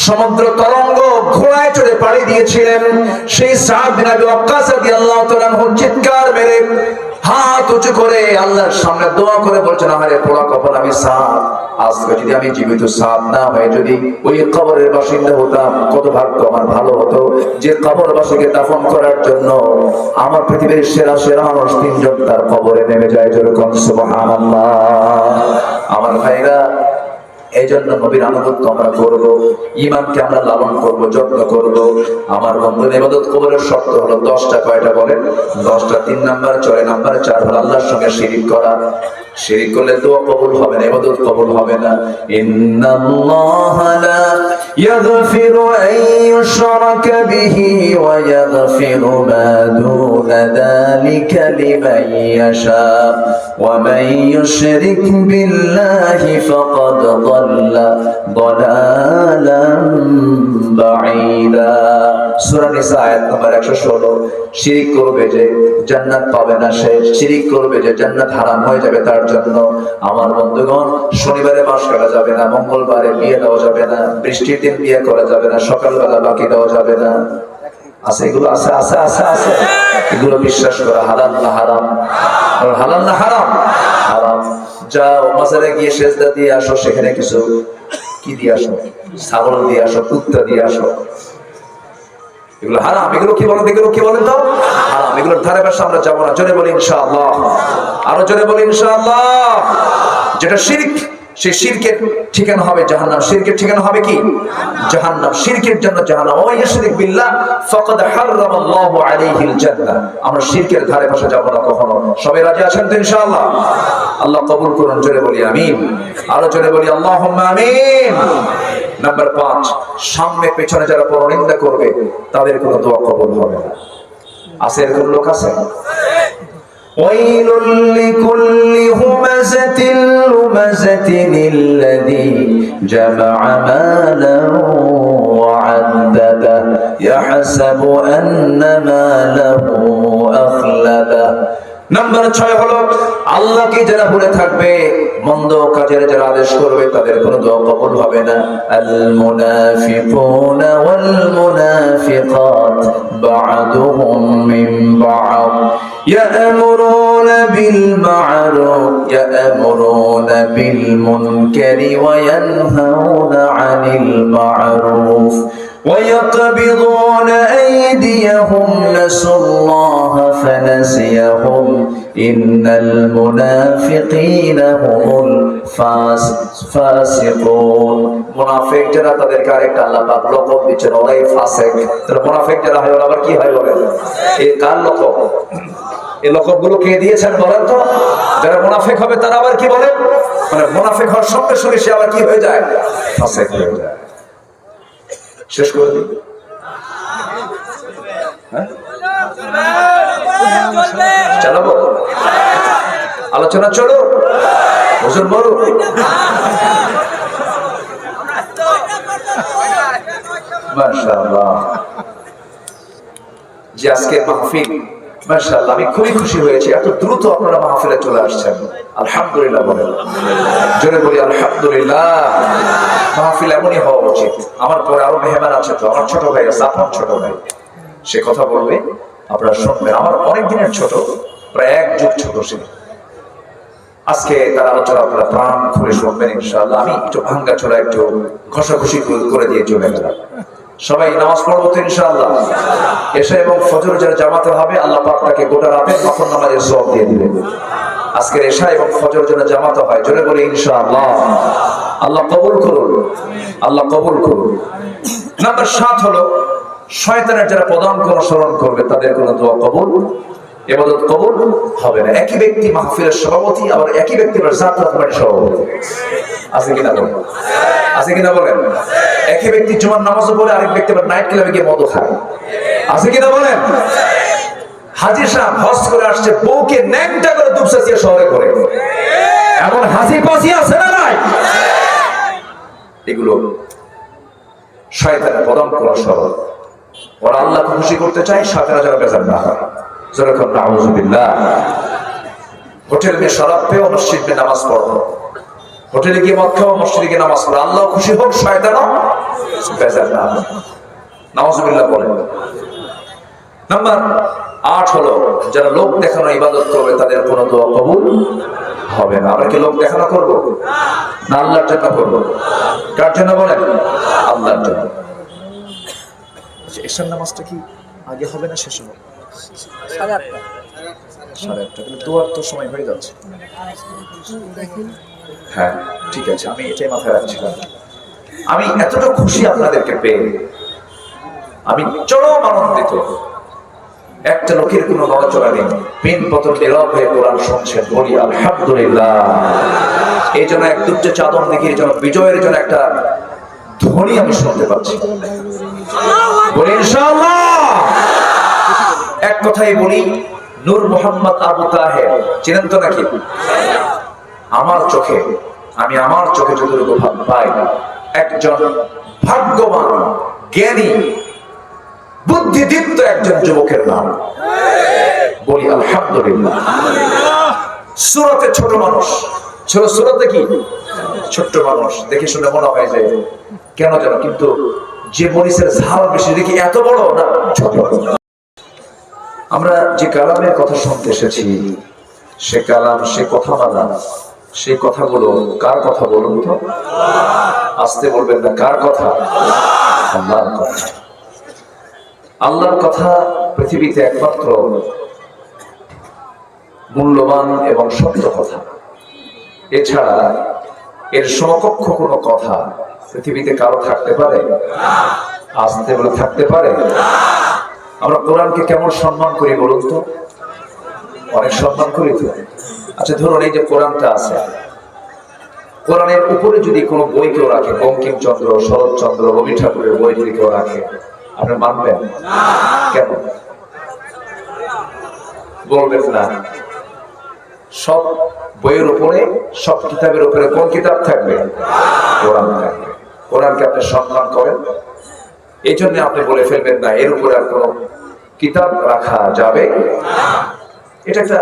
Speaker 1: সমুদ্র তরঙ্গ ঘোড়ায় চড়ে পাড়ি দিয়েছিলেন, সেই সাদ বিন আবি ওয়াক্কাস রাদিয়াল্লাহু তাআলা চিৎকার মেরে হাত উঁচু করে আল্লাহর সামনে দোয়া করে বলছেন, আমারে পোড়া কপাল, আমি সাদ, আজকে যদি আমি জীবিত সাদ না হয়ে যদি ওই কবরের বাসিন্দা হতাম, কত ভাগ্য আমার ভালো হতো, যে কবরবাসীকে দাফন করার জন্য আমার পৃথিবীর সেরা সেরা মানুষ তিনজন তার কবরে নেমে যায়। যেরকম সুবহানাল্লাহ। আমার ভাইরা, এই জন্য নবীর আনুগত্য আমরা করব, ঈমানকে আমরা লালন করব, যত্ন করব। আমার বন্ধুর ইবাদত কবরের শর্ত হলো 10টা। কয়টা বলেন? 10টা। 3 নাম্বার, 6 নাম্বার, 4 হলো আল্লাহর সঙ্গে শিরিক করা। শিরিক করলে দোয়া কবুল হবে না, ইবাদত কবুল হবে না। ইন্নাল্লাহা লা ইয়াগফিরু আন ইউশরাকা বিহি ওয়া ইয়াগফিরু মা দুনা যালিকা লিমান ইয়াশা ওয়া মান ইউশরিক বিল্লাহি ফাকাদ দাল্লা দালালান বাঈদা। সূরা নিসা আয়াত নম্বর 116। শিরিক করবে যে জান্নাত পাবে না, সে শিরিক করবে যে জান্নাত হারাম হয়ে যাবে তার জন্য। আমার বন্ধুগণ, শনিবারে মাস কাটা যাবে না, মঙ্গলবারে বিয়ে দেওয়া যাবে না, বৃষ্টির দিন বিয়ে করা যাবে না, সকালবেলা বাকি দেওয়া যাবে না। আছে এগুলো? আছে আছে আছে আছে। এগুলো বিশ্বাস করা হালাল না হারাম? হালাল না হারাম? হারাম। যাও মাজারে গিয়ে সেজদা দিয়ে আসো, সেখানে কিছু কি দিয়ে আসো? ছাগল দিয়ে আসো, কুত্তা দিয়ে আসো। এগুলো হারাম। এগুলো কি বলেন? এগুলো কি বলেন তো? হারাম। এগুলোর ধারে পাশে আমরা যাবো না। জোরে বলি ইনশাআল্লাহ। আরো জোরে বলি ইনশাআল্লাহ। যেটা শিরক, সেই শিরকের ঠিকানা হবে জাহান্নাম। শিরকের ঠিকানা হবে কি? জাহান্নাম। শিরকের জন্য জাহান্নাম। ওয়া ইয়াশরিক বিল্লাহ ফাকাদ হারামাল্লাহু আলাইহিল জান্নাহ। আমরা শিরকের ধারে পাশে যাব না কখনো। সবাই রাজি আছেন তো ইনশাআল্লাহ? আল্লাহ কবুল করুন। জোরে বলি আমিন। আরো জোরে বলি আল্লাহুম্মা আমিন। নাম্বার 5, সামনে পেছনে যারা পরনিন্দা করবে তাদের কোনো দোয়া কবুল হবে না। আছে এরকম লোক? আছে। ওয়াইলুল লিকুল্লি হুমাযাতিল লুমাযাতিন আল্লাযী জামা'a মালান ওয়া 'আদ্দাদা ইয়াহসাবু আন্না মালাহু আখলাদা। নাম্বার 6 হলো আল্লাহকে যারা ভুলে থাকবে, মন্দ কাজের যারা আদেশ করবে, তাদের কোনো দোয়া কবুল হবে না। আল মুনাফিকুনা ওয়াল মুনাফিকাত বা'দুহুম মিন বা'দ ইয়া'মুরুনা বিল মা'রুফ ইয়া'মুরুনা বিল মুনকারি ওয়া ইয়ানহাউনা 'আনিল মা'রুফ ويقبضون أيديهم نسوا الله فنسيهم إن المنافقين هم الفاسقون। মুনাফিক যারা, তাদেরকে আরেকটা আল্লাহ পাক লকব দিচ্ছেন, ওরাই ফাসিক। তাহলে মুনাফিক যারা হয় ওরা আবার কি হয় বলেন? এই কার লকব? এই লকবগুলো কে দিয়েছেন বলেন তো? যারা মুনাফিক হবে তারা আবার কি বলেন? মানে মুনাফিক হওয়ার সঙ্গে সঙ্গে সে আবার কি হয়ে যায়? ফাসিক হয়ে যায়। শেষ করে দিই। চালাবো আলোচনা? চলো হুজুর বলো। মাশাআল্লাহ। যে আজকে মাহফিল, মাশাআল্লাহ, আমি খুবই খুশি হয়েছি। এত দ্রুত আপনারা মাহফিলে চলে আসছেন। আলহামদুলিল্লাহ বলেন। জোরে বলি আলহামদুলিল্লাহ। মাহফিল এমনই হওয়া উচিত। আমার পরে আরো মেহমান আছে, তো আমার ছোট ভাই আছে, আপনার ছোট ভাই, সে কথা বলবে, আপনারা শুনবেন। আমার অনেক দিনের ছোট, প্রায় 1 যুগ ছোট সে। আজকে তার আলোচনা আপনারা প্রাণ খুলে শুনবেন ইনশাআল্লাহ। আমি একটু ভাঙ্গা চোরা একটু ঘষাঘষি করে দিয়ে চলে গেলাম। সবাই নামাজ পড়বো তো ইনশাআল্লাহ। এশা এবং ফজর যারা জামাতে হবে, আল্লাহ পাক তাকে গোটা রাতের নফল নামাজের সওয়াব দিয়ে দিবেন। আজকের এশা এবং ফজর যেন জামাতে হয়, জোরে বলে ইনশাআল্লাহ। আল্লাহ কবুল করুন, আল্লাহ কবুল করুন। নাম্বার 7 হলো শয়তানের যারা পদাঙ্ক অনুসরণ করবে তাদের কোনো দোয়া কবুল, ইবাদত কবুল হবে না। একই ব্যক্তি মাহফিলের সভাপতি, আবার একই ব্যক্তি যাত্রা কমিটির সভাপতি, আছে কিনা বলেন? আছে কিনা বলেন? একই ব্যক্তি জুমার নামাজও পড়ে, আরেক ব্যক্তি আবার নাইট ক্লাবে গিয়ে মদ খায়, আছে কিনা বলেন? হাজী সাহেব হজ করে আসছে, বউকে ন্যাংটা করে দুপসাচিয়া শহরে করে, এমন হাসি পাসি আছে না নাই? এগুলো শয়তানের পদাঙ্ক অনুসরণ। ওরা আল্লাহকে খুশি করতে চায়, শয়তানের যেন বেজার না হয়। যেরকম নাউযুবিল্লাহ। হোটেল গিয়ে শরাব পেয়ে মসজিদ গিয়ে নামাজ পড়ো, হোটেলে গিয়ে মদ খাও, মসজিদে গিয়ে নামাজ পড়ো, আল্লাহ খুশি হোক, শয়তানও বেজার না হয়। নাউযুবিল্লাহ বলেন। নাম্বার 8 হলো যারা লোক দেখানো ইবাদত করবে তাদের কোনো দোয়া কবুল হবে না। আমরা কি লোক দেখানো করবো না আল্লাহর জন্য করবো? কার জন্য বলেন? আল্লাহর জন্য। এশার নামাজটা কি আগে হবে না শেষ হবে? 8:30। দোয়ার তো সময় হয়ে যাচ্ছে। হ্যাঁ ঠিক আছে, আমি এটাই মাথায় রাখছিলাম। আমি এতটা খুশি আপনাদেরকে পেয়ে, আমি চরম আনন্দিত। একটা লোকের কোনো নড়াচড়া নেই, পিন পতন নীরব হয়ে কোরআন শুনছেন, বলি আলহামদুলিল্লাহ। এই জন্য এক দুর্য চাদর দেখে, এই জন্য বিজয়ের জন্য একটা ধ্বনি আমি শুনতে পাচ্ছি, বলি ইনশাআল্লাহ। এক কথাই বলি, নূর মোহাম্মদ আবু তাহের চিনেন তো নাকি? আমার চোখে, আমি আমার চোখে যতটুকু পাই, একজন ভাগ্যবান, জ্ঞানী, বুদ্ধিদীপ্ত একজন যুবকের নাম, বলি আলহামদুলিল্লাহ। সূরাতে ছোট মানুষ, সূরাতে কি ছোট্ট মানুষ, দেখে শুনে মনে হয় যে কেন যেন, কিন্তু যে মরিচের ঝাল বেশি দেখি এত বড় না ছোট। আমরা যে কালামের কথা শুনতে এসেছি, সে কালাম, সে কথা বলা, সেই কথাগুলো কার কথা বলুন তো? আসতে বলবেন না, কার কথা? আল্লাহর কথা। আল্লাহর কথা পৃথিবীতে একমাত্র মূল্যবান এবং সত্য কথা। এছাড়া এর সমকক্ষ কোনো কথা পৃথিবীতে কারো থাকতে পারে? আসতে বলে থাকতে পারে? আমরা কোরআনকে কেমন সম্মান করি বলুন তো? অনেক সম্মান করি তো। আচ্ছা ধরুন, এই যে কোরআনটা আছে, কোরআনের উপরে যদি কোনো বই কেউ রাখে, বঙ্কিমচন্দ্র, শরৎচন্দ্র, রবি ঠাকুরের বই যদি কেউ রাখে, আপনি মানবেন? কেন বলবেন না? সব বইয়ের উপরে, সব কিতাবের উপরে কোন কিতাব থাকবে? কোরআন থাকবে। কোরআনকে আপনি সম্মান করেন, এই জন্য আপনি বলে ফেলবেন না এর উপরে আর কোন কিতাব রাখা যাবে। এটা একটা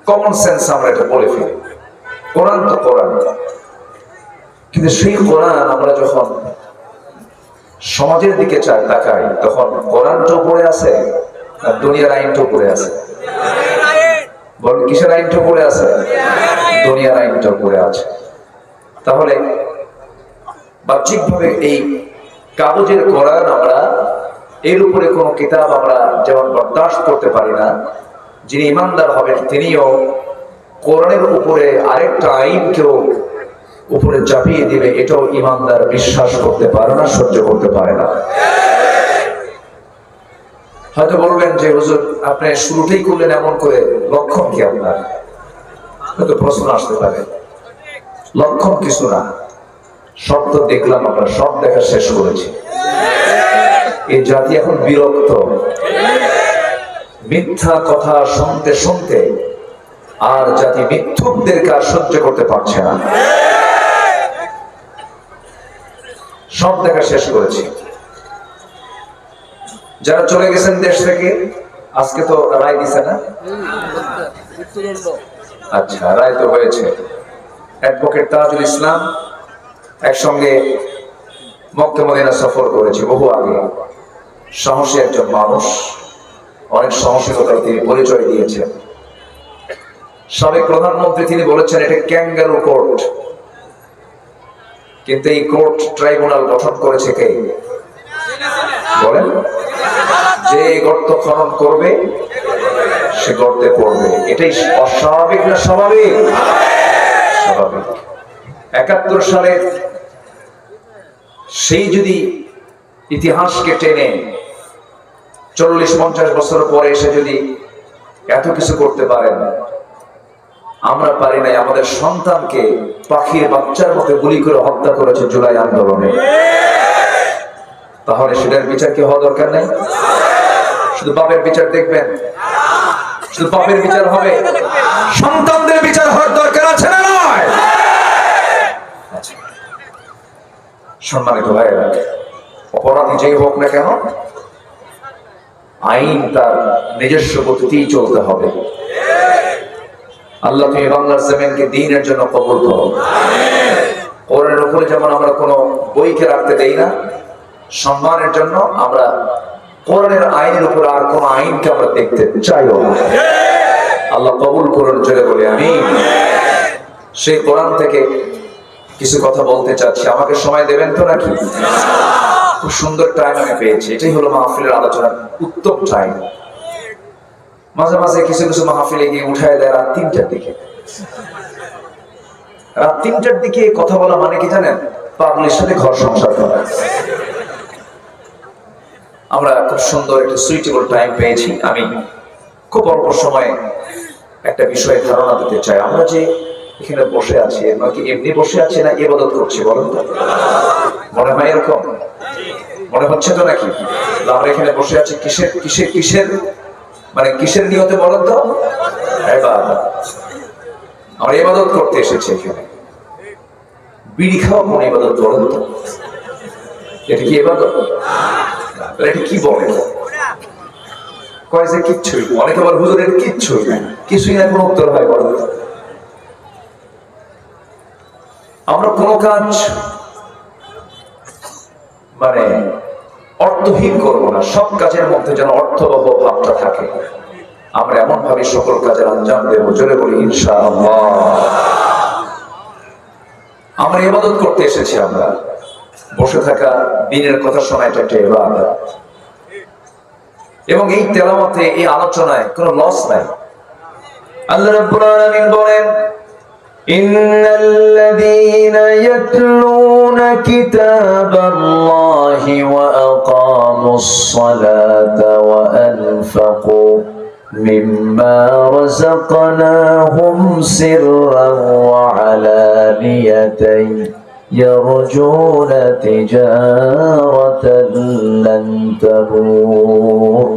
Speaker 1: কমন সেন্স, আমরা এটা বলে ফেলি। কোরআন তো কোরআন, কিন্তু সেই কোরআন আমরা যখন সমাজের দিকে তাকাই, তখন কোরআনটা উপরে আছে আর দুনিয়ার আইনটা উপরে আছে। বলেন কিসের আইনটা উপরে আছে? দুনিয়ার আইনটা উপরে আছে। তাহলে বাহ্যিকভাবে এই কাগজের কোরআন, আমরা এর উপরে কোন কিতাব আমরা যেমন বরদাস্ত করতে পারি না, যিনি ইমানদার হবেন তিনিও কোরআনের উপরে আরেকটা আইনকেও উপরে চাপিয়ে দিবে, এটাও ইমানদার বিশ্বাস করতে পারে না, সহ্য করতে পারে না। হয়তো বলবেন যে হুজুর আপনি শুরুতেই করলেন এমন করে, লক্ষণ কি আপনার? হয়তো প্রশ্ন আসতে পারে। লক্ষণ কিছু না, সব তো দেখলাম, আমরা সব দেখা শেষ করেছি। এই জাতি এখন বিরক্ত, মিথ্যা কথা শুনতে শুনতে আর জাতি মিথ্যুকদেরকে আর সহ্য করতে পারছে না। সব দেখা শেষ করেছি। যারা চলে গেছেন দেশ থেকে, আজকে তো রায় দিছে না? আচ্ছা, রায় তো হয়েছে। অ্যাডভোকেট তাজুল ইসলাম একসঙ্গে মক্কা মদিনা সফর করেছি বহু আগে। সাহসী একজন মানুষ, অনেক সাহসিকতার তিনি পরিচয় দিয়েছেন। সাবেক প্রধানমন্ত্রী তিনি বলেছেন এটা ক্যাঙ্গারু কোর্ট, কিন্তু এই কোর্ট ট্রাইব্যুনাল গঠন করেছে কে বলেন? যে গর্ত খনন করবে সে গর্তে পড়বে। এটাই অস্বাভাবিক না স্বাভাবিক? স্বাভাবিক। ৭১ সালে সেই যদি ইতিহাসকে টেনে ৪০-৫০ বছর পরে এসে যদি এত কিছু করতে পারেন, আমরা পারি নাই। আমাদের সন্তানকে পাখির বাচ্চার মতো গুলি করে হত্যা করেছে জুলাই আন্দোলনে। তাহলে সেটার বিচার কি হওয়া দরকার নেই? শুধু বাপের বিচার দেখবেন? শুধু বাপের বিচার হবে? সন্তানদের বিচার হওয়ার দরকার আছে না নয়? সম্মানিত ভাইয়েরা, অপরাধী যেই হোক না কেন, আইন তার নিজস্ব গতিতেই চলতে হবে। আল্লাহ তুমি বাংলার জমিনকে দ্বীনের জন্য কবুল করো। কোরআনের উপরে যেমন আমরা কোনো বইকে রাখতে দেই না, সম্মানের জন্য আমরা কোরআনের আইনের উপর আর কোন আইনকে আমরা দেখতে চাইও না। আল্লাহ কবুল করুন, চলে বলি আমিন। সেই কোরআন থেকে কিছু কথা বলতে চাচ্ছি, আমাকে সময় দেবেন তো নাকি? খুব সুন্দর টাইম আমি পেয়েছি। এটাই হলো মাহফিলের আলোচনার উত্তম টাইম। মাঝে মাঝে কিছু কিছু মাহফিলে গিয়ে উঠায় দেয় রাত ৩টার দিকে। রাত ৩টার দিকে কথা বলা মানে কি জানেন? পাগলের সাথে ঘর সংসার করা। আমরা খুব সুন্দর একটা সুইটেবল টাইম পেয়েছি। আমি খুব অল্প সময়ে একটা বিষয়ে ধারণা দিতে চাই। আমরা যে এখানে বসে আছি, আমরা কি এমনি বসে আছি না ইবাদত করছি বলেন তো? মনে হয় এরকম? মনে হচ্ছে তো নাকি? আমরা এখানে বসে আছি কিসের কিসের কিসের মানে কিসের নিয়তে বলেন তো? আমরা ইবাদত করতে এসেছি এখানে। বিড়ি খাওয়া কোন ইবাদত বলেন তো? এটা কি ইবাদত? এটা কি বলে? কয় যে কিচ্ছুই। অনেকে আবার হুজুর এটা কিচ্ছুই না, কিছুই না, কোন উত্তর হয় বলেন তো? আমরা কোন কাজ মানে অর্থহীন করবো না। সব কাজের মধ্যে যেন অর্থবহ ভাবটা থাকে। আমরা এমন ভাবে সকল কাজের আঞ্জাম দেবো, জোরে বলি ইনশাআল্লাহ। আমরা ইবাদত করতে এসেছি। আমরা বসে থাকা, দিনের কথা শোনা, এটা একটা ইবাদত। এবং এই তেলাওয়াতে, এই আলোচনায় কোনো লস নাই। আল্লাহ রাব্বুল আলামিন বলেন, ইন্নাল্লাযীনা ইয়াতলুনা কিতাবাল্লাহি ওয়া আকামুস সালাতা ওয়া আনফাকু মিম্মা রাযাকনাহুম সিররান ওয়া আলানিয়াতান ইয়ারজুনা তিজারাতান লান তাবুর।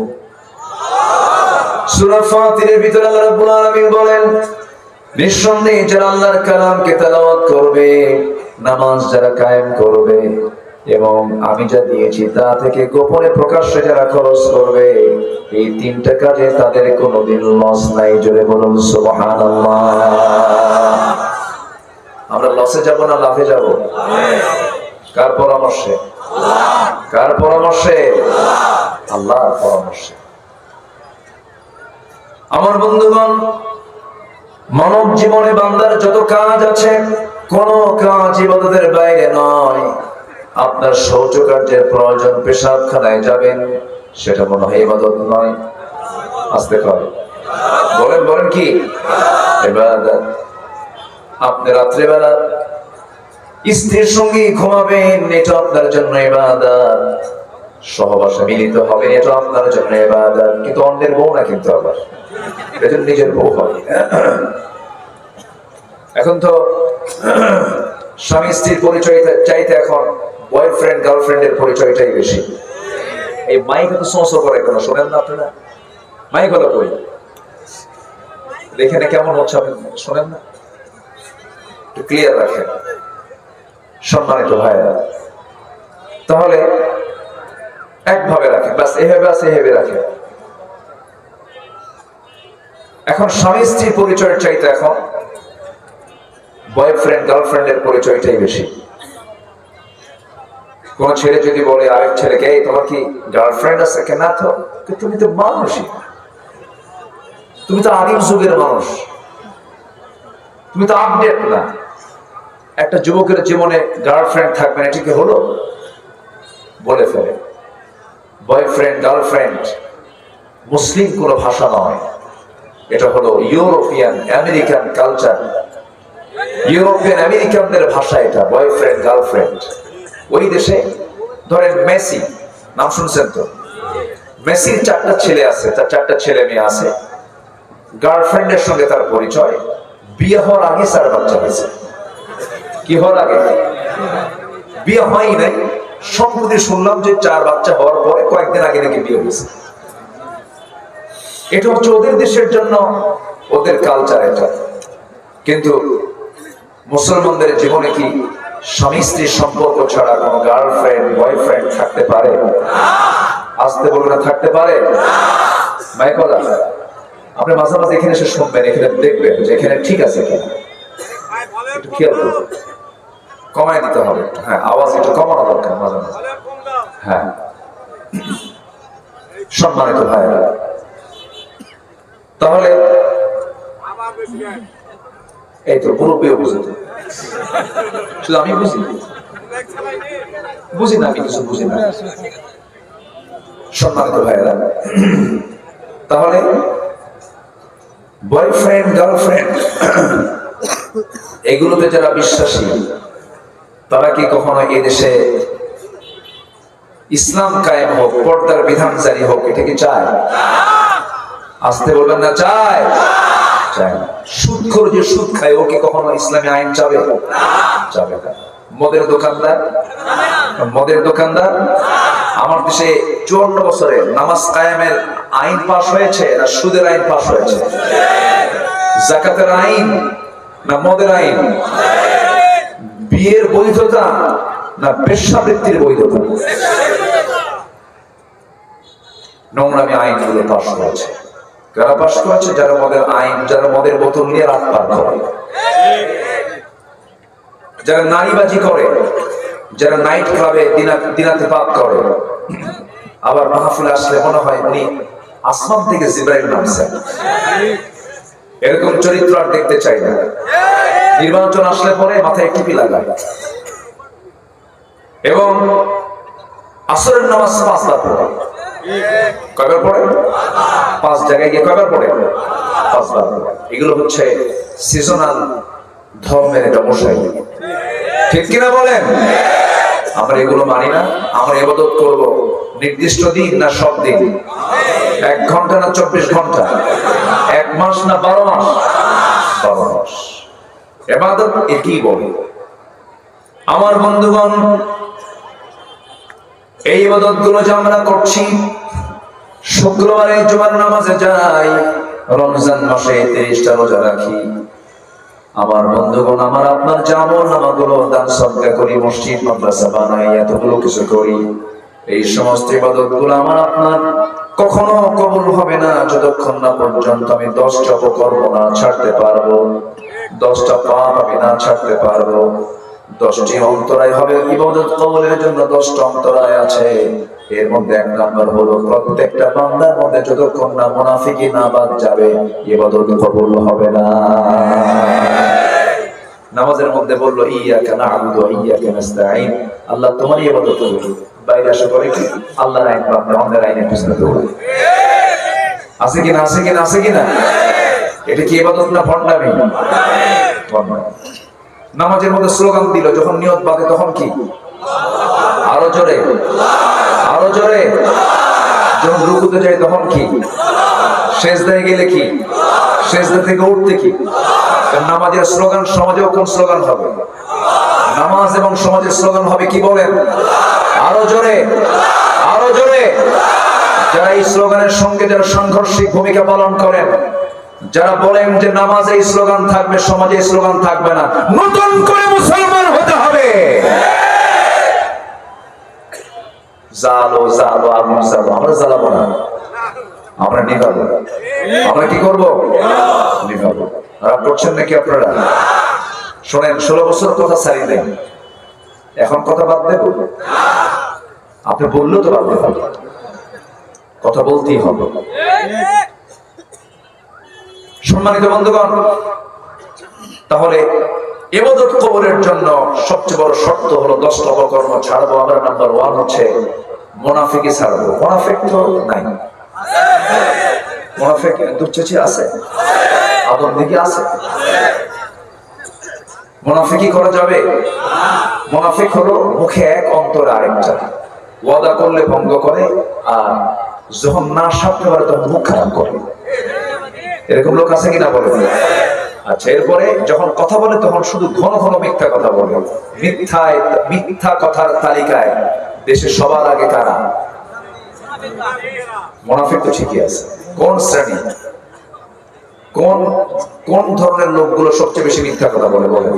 Speaker 1: সূরা ফাতিরের ভিতরে আল্লাহ রাব্বুল আলামিন বলেন, নিঃসন্দেহে যারা আল্লাহর কালামকে তেলাওয়াত করবে, নামাজ যারা কায়েম করবে, এবং আমি যা দিয়েছি তা থেকে গোপনে প্রকাশ্যে যারা খরচ করবে, এই তিনটা কাজে তাদের কোনোদিন লস নাই। জোরে বলুন সুবহানাল্লাহ। আমরা লসে যাব না লাভে যাব? কার পরামর্শে? কার পরামর্শে? আল্লাহর পরামর্শে। আমার বন্ধুগণ, মানব জীবনে বান্দার যত কাজ আছে, কোন কাজ ইবাদতের বাইরে নয়। আপনার শৌচকার্যের প্রয়োজন, পেশাবখানায় যাবেন, সেটা মনে হয় ইবাদত নয়? আস্তে করে বলেন, বলেন কি ইবাদত? আপনি রাত্রিবেলা স্ত্রীর সঙ্গে ঘুমাবেন, এটা আপনার জন্য ইবাদত। সহবাসে মিলিত হবেন, এটা আপনার জন্য ইবাদত। কিন্তু অন্যের বউ না, কিন্তু আবার এটা নিজের বউ হবে। এখন তো স্বামী স্ত্রীর পরিচয় চাইতে এখন বয়ফ্রেন্ড গার্লফ্রেন্ডের পরিচয়টাই বেশি। এই মাইক তো সোঁসো করে, কেন শোনেন না আপনারা? মাইক হলো কই, দেখেন কেমন হচ্ছে, আপনি শোনেন না? একটু ক্লিয়ার রাখেন সম্মানিত ভাইরা। তাহলে একভাবে রাখেন, বাস এভাবে আছে, এভাবে রাখেন। এখন স্বামী স্ত্রীর পরিচয়ের চাইতে এখন বয়ফ্রেন্ড গার্লফ্রেন্ডের পরিচয়টাই বেশি। কোন ছেলে যদি বলে আরেক ছেলেকে, এই তোমার কি গার্লফ্রেন্ড আছে? কেনা তো, তুমি তো মানুষই, তুমি তো আদিম যুগের মানুষ, তুমি তো আপডেট না। একটা যুবকের জীবনে গার্লফ্রেন্ড থাকবে না, এটা কি হলো? বলে ফেলে। বয়ফ্রেন্ড গার্লফ্রেন্ড মুসলিম কোন ভাষা নয়, এটা হলো ইউরোপিয়ান আমেরিকান কালচার, ইউরোপিয়ান আমেরিকানদের ভাষা এটা, বয়ফ্রেন্ড গার্লফ্রেন্ড। ওই দেশে ধরেন মেসি, নাম শুনছেন তো? মেসির 4টা ছেলে আছে, তার 4টা ছেলে মেয়ে আছে, গার্লফ্রেন্ডের সঙ্গে তার পরিচয়, বিয়ে হওয়ার আগে 4 বাচ্চা হয়েছে। কি হওয়ার আগে? বিয়ে হয় নাই, সম্প্রতি শুনলাম যে 4 বাচ্চা হওয়ার পরে কয়েকদিন আগে নাকি বিয়ে হয়েছে। এটা হচ্ছে ওদের দেশের জন্য, ওদের কালচার এটা। কিন্তু মুসলমানদের জীবনে কি স্বামী স্ত্রীর সম্পর্ক ছাড়া কোনো গার্লফ্রেন্ড বয়ফ্রেন্ড থাকতে পারে? আসতে বলুন না, থাকতে পারে? মাইকলা, আপনি মাঝে মাঝে এখানে এসে শুনবেন, এখানে দেখবেন যে এখানে ঠিক আছে কিনা, একটু খেয়াল করবেন। কমায় দিতে হবে, হ্যাঁ, আওয়াজ একটু কমানো দরকার মাঝে মাঝে। হ্যাঁ, সম্মানিত ভাইরা, তাহলে এই তো মুরব্বী বুঝে, শুধু আমি বুঝি না, আমি কিছু বুঝি না। সম্মানিত ভাইরা, তাহলে বয়ফ্রেন্ড গার্লফ্রেন্ড এগুলোতে যারা বিশ্বাসী, তারা কি কখনো এই দেশে ইসলাম কায়েম হোক, পর্দার বিধান জারি হোক, এটা কি চায়? আসতে বলবেন না, চায়? চায় না। সুদখোর যে সুদ খায়, ও কি কখনো ইসলামী আইন চাবে? চাবে না। মদের দোকানদার আমার দেশে 54 বছরে নামাজ কায়েমের আইন পাশ হয়েছে না সুদের আইন পাশ হয়েছে? যাকাতের আইন না মদের আইন? বিয়ের বৈধতা না বেশ্যাবৃত্তির বৈধতা? নোংরামি আইনগুলো পাশ হয়েছে। কারা পাশ করেছে? যারা মদের আইন, যারা মদের বোতল নিয়ে রাত পার করে, যারা নারীবাজি করে, যারা নাইট ক্লাবে দিনাতে পাপ করে। আবার মাহফিল আসলে মনে হয় উনি আসমান থেকে জিবরাইল নামছেন। এরকম চরিত্র আর দেখতে চাই না। নির্বাচন আসলে পরে মাথায় টুপি লাগায় এবং আসরের নামাজ 5 বার পড়ে। কয়বার পড়ে? 5 জায়গায় গিয়ে কয়বার পড়ে? 5 বার পড়ে। এগুলো হচ্ছে সিজনাল ধর্মের একটা মশাই, ঠিক কিনা বলেন? আমরা এগুলো মানি না। আমরা ইবাদত করব নির্দিষ্ট দিন না সব দিন? 1 ঘন্টা না 24 ঘন্টা? 1 মাস না 12 মাস? 12 মাস। ইবাদত একই বলে। আমার বন্ধুগণ, এই ইবাদত গুলো যে আমরা করছি, শুক্রবারে জুমার নামাজে যাই, রমজান মাসে 30টা রোজা রাখি, আমার বন্ধুগণ, আমার আপনার যে আমল নামাগুলো দান সদকা করি, মসজিদ মাদ্রাসা বানাই, এতগুলো কিছু করি, এই সমস্ত ইবাদত গুলো আমার আপনার কখনো কবুল হবে না যতক্ষণ না পর্যন্ত আমি 10টা অপকর্ম না ছাড়তে পারবো, 10টা পাপ আমি না ছাড়তে পারবো। 10টি অন্তরায় হবে ইবাদত কবুলের জন্য। 10টা অন্তরায় আছে। এর মধ্যে 1 নাম্বার হলো প্রত্যেকটা বান্দার মধ্যে যতক্ষণ না মুনাফিকি না বাদ যাবে, ইবাদত কবুল হবে না। নামাজের মধ্যে বললো ইয়াকা না'বুদু ওয়া ইয়াকা নাস্তাঈন, আল্লাহ তোমারই ইবাদত করি। বাইরে আসে করে কি আল্লাহর আইন বাদ দিয়ে আমাদের আইনের পিছনে দৌড়ে। আছে কিনা? আছে কিনা? আছে কিনা? এটা কি ইবাদত না ভণ্ডামি? ভণ্ডামি। নামাজের মধ্যে স্লোগান দিল, যখন নিয়ত বাঁধে তখন কি? আরো জোরে, আরো জোরে। যখন রুকুতে যায় তখন কি? সেজদায় গেলে কি? সেজদা থেকে উঠতে কি? নামাজের স্লোগান সমাজেও কোন স্লোগান হবে? নামাজ এবং সমাজের স্লোগান হবে কি বলেন? আরো জোরে, আরো জোরে। যারা এই স্লোগানের সঙ্গে যারা সাংঘর্ষিক ভূমিকা পালন করেন, যারা বলেন যে নামাজে এই স্লোগান থাকবে, সমাজে এই স্লোগান থাকবে না, নতুন করে মুসলমান হতে হবে। জালো জালো আগুন জালো, আমরা জ্বালাবো না, আমরা নিভাবো। আমরা কি করবো? নিভাবো। রাগ করছেন নাকি আপনারা? শোনেন, 16 বছর কথা ছাড়িয়ে দেন। এখন কথা বাদ দেব? আপনি বললেও তো বাদ দেব, কথা বলতেই হবে। সম্মানিত বন্ধুগণ, তাহলে ইবাদত কবুলের জন্য সবচেয়ে বড় শর্ত হলো 10টা অপকর্ম ছাড়বো। আমরা নাম্বার 1 হচ্ছে মুনাফিকি ছাড়বো। মুনাফিক তো নাই, মুনাফিক দুচ্চেচি আছে, আদম দিকে আছে। মুনাফিকি করা যাবে? মুনাফিক হলো মুখে এক অন্তরে আরেকটা, ওয়াদা করলে ভঙ্গ করে, আর যখন না সারতে পারে তখন মুখ খারাপ করে। এরকম লোক আছে কিনা বলে? আচ্ছা, এরপরে যখন কথা বলে তখন শুধু ঘন ঘন মিথ্যা কথা বলে। মিথ্যা কথার তালিকায় দেশে সবার আগে কারা? মুনাফিক তো ঠিকই আছে। কোন শ্রেণী, কোন কোন ধরনের লোকগুলো সবচেয়ে বেশি মিথ্যা কথা বলে? বলে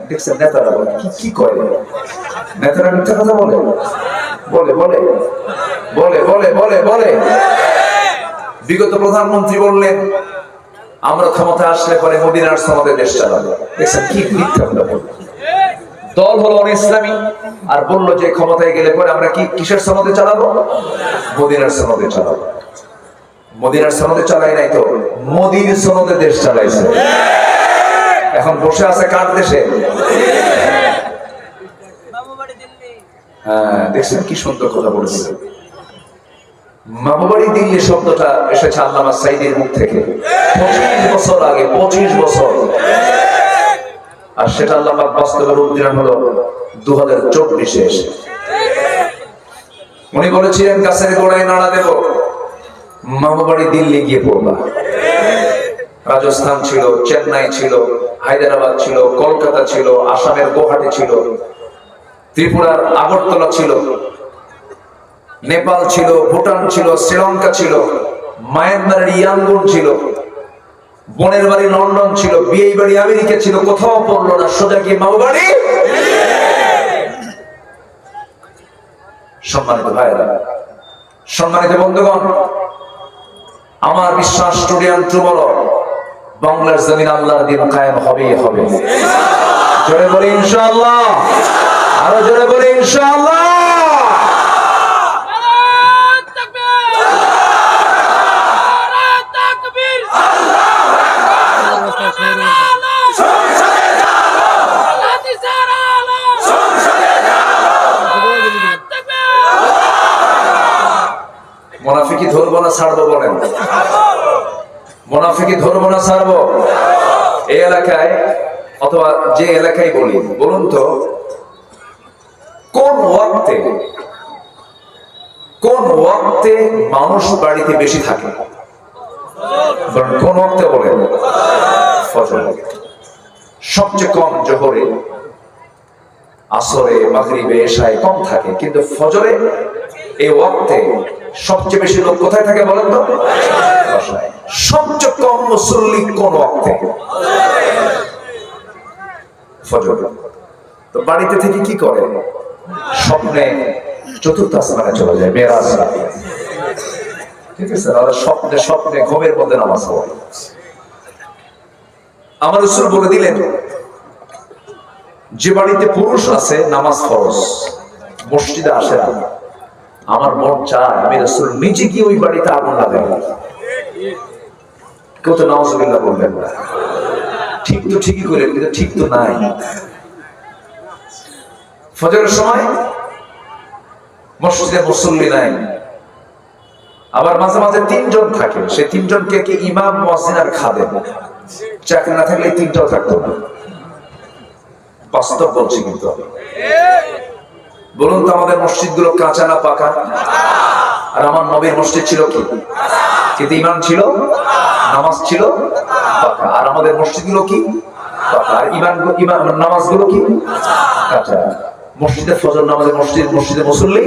Speaker 1: দেখছেন নেতারা বলে কি করে? নেতারা মিথ্যা কথা বলে বলে বলে বলে বলে বলে বলে বিগত প্রধানমন্ত্রী বললেন আমরা ক্ষমতায় আসলে পরে মদিনার সনদে দেশ চালাবো। দেখছেন কি মিথ্যা কথা বলে। দল হলো ইসলামী, আর বললো যে ক্ষমতায় গেলে পরে আমরা কি কিসের সনদে চালাবো? মদিনার সনদে চালাবো। মদিনার সনদে চালাই নাই তো, মোদির সনদে দেশ চালাইছে। এখন বসে আছে কার দেশে? হ্যাঁ, দেখছেন কি সুন্দর কথা বলেছিল। মামাবাড়ি দিল্লি শব্দটা এসেছে আল্লামা সাইদির মুখ থেকে 25 বছর আগে, 25 বছর। আর সেটা আল্লাহ পাক বাস্তবে রূপ দিলেন হলো 2024-এ এসে। উনি বলেছিলেন গাছের গোড়ায় নাড়া দেব, মামাবাড়ি দিল্লি গিয়ে পড়বা। রাজস্থান ছিল, চেন্নাই ছিল, হায়দ্রাবাদ ছিল, কলকাতা ছিল, আসামের গুয়াহাটি ছিল, ত্রিপুরার আগরতলা ছিল, নেপাল ছিল, ভুটান ছিল, শ্রীলঙ্কা ছিল, মায়ানমারের ইয়াঙ্গুন ছিল, বোনের বাড়ি লন্ডন ছিল, বিয়ে বাড়ি আমেরিকা ছিল, কোথাও পড়লো না, সোজা গিয়ে মামাবাড়ি। সম্মানিত ভাইরা, সম্মানিত বন্ধুগণ, আমার বিশ্বাস স্টুডিয়াম ট্রুবল বাংলার জমিন আল্লাহর দিন কায়েম হবেই হবে। জোরে বলে ইনশাআল্লাহ, আরো জোরে বলে ইনশাআল্লাহ। মুনাফিকি ধরবো না ছাড়বো? বলেন, মুনাফিকি ধরবো না ছাড়বো? এই এলাকায় অথবা যে এলাকায় বলি, বলুন তো কোন ওয়াক্তে মানুষ বাড়িতে বেশি থাকে? কোন ওয়াক্তে বলেন? ফজর। সবচেয়ে কম জোহরে, আসরে, মাগরিবে, এশায় কম থাকে, কিন্তু ফজরে এই ওয়াক্তে সবচেয়ে বেশি লোক কোথায় থাকে বলেন তো? বাসায়। সবচেয়ে কম মুসল্লি কোন ওয়াক্তে? ফজর। তো বাড়িতে থেকে কি করে? স্বপ্নে চতুর্থ আসমানে চলে যায়, মেরাজ রাতে। ঠিক আছে, আর স্বপ্নে স্বপ্নে ঘুমের মধ্যে নামাজ পড়ে। আমার রাসূল বলে দিলেন, যে বাড়িতে পুরুষ আছে নামাজ ফরজ, মসজিদে আসে না, আমার মন চায় আমি রাসূল নিজে গিয়ে ওই বাড়িতে আগুন লাগাই। কেউ তো নাউজুবিল্লাহ বলবেন না। ঠিক তো ঠিকই করে, কিন্তু ঠিক তো নাই। ফজরের সময় মসজিদে মুসল্লি নাই, আবার মাঝে মাঝে 3 জন থাকে, সেই 3 জনকে কি ইমাম, মুয়াজ্জিন আর খাদেম। চাকরি না থাকলে 3টাও থাকতো না। বাস্তব বলছি কিন্তু। বলুন তো আমাদের মসজিদ গুলো কাঁচা না পাকা? আর আমার নবীর মসজিদ ছিল কি? কিন্তু ইমাম ছিল, নামাজ ছিল পাকা। আর আমাদের মসজিদ গুলো কি? পাকা। আর ইমান নামাজ গুলো কি? কাঁচা। মসজিদে ফজর নামাজে মসজিদে মুসল্লি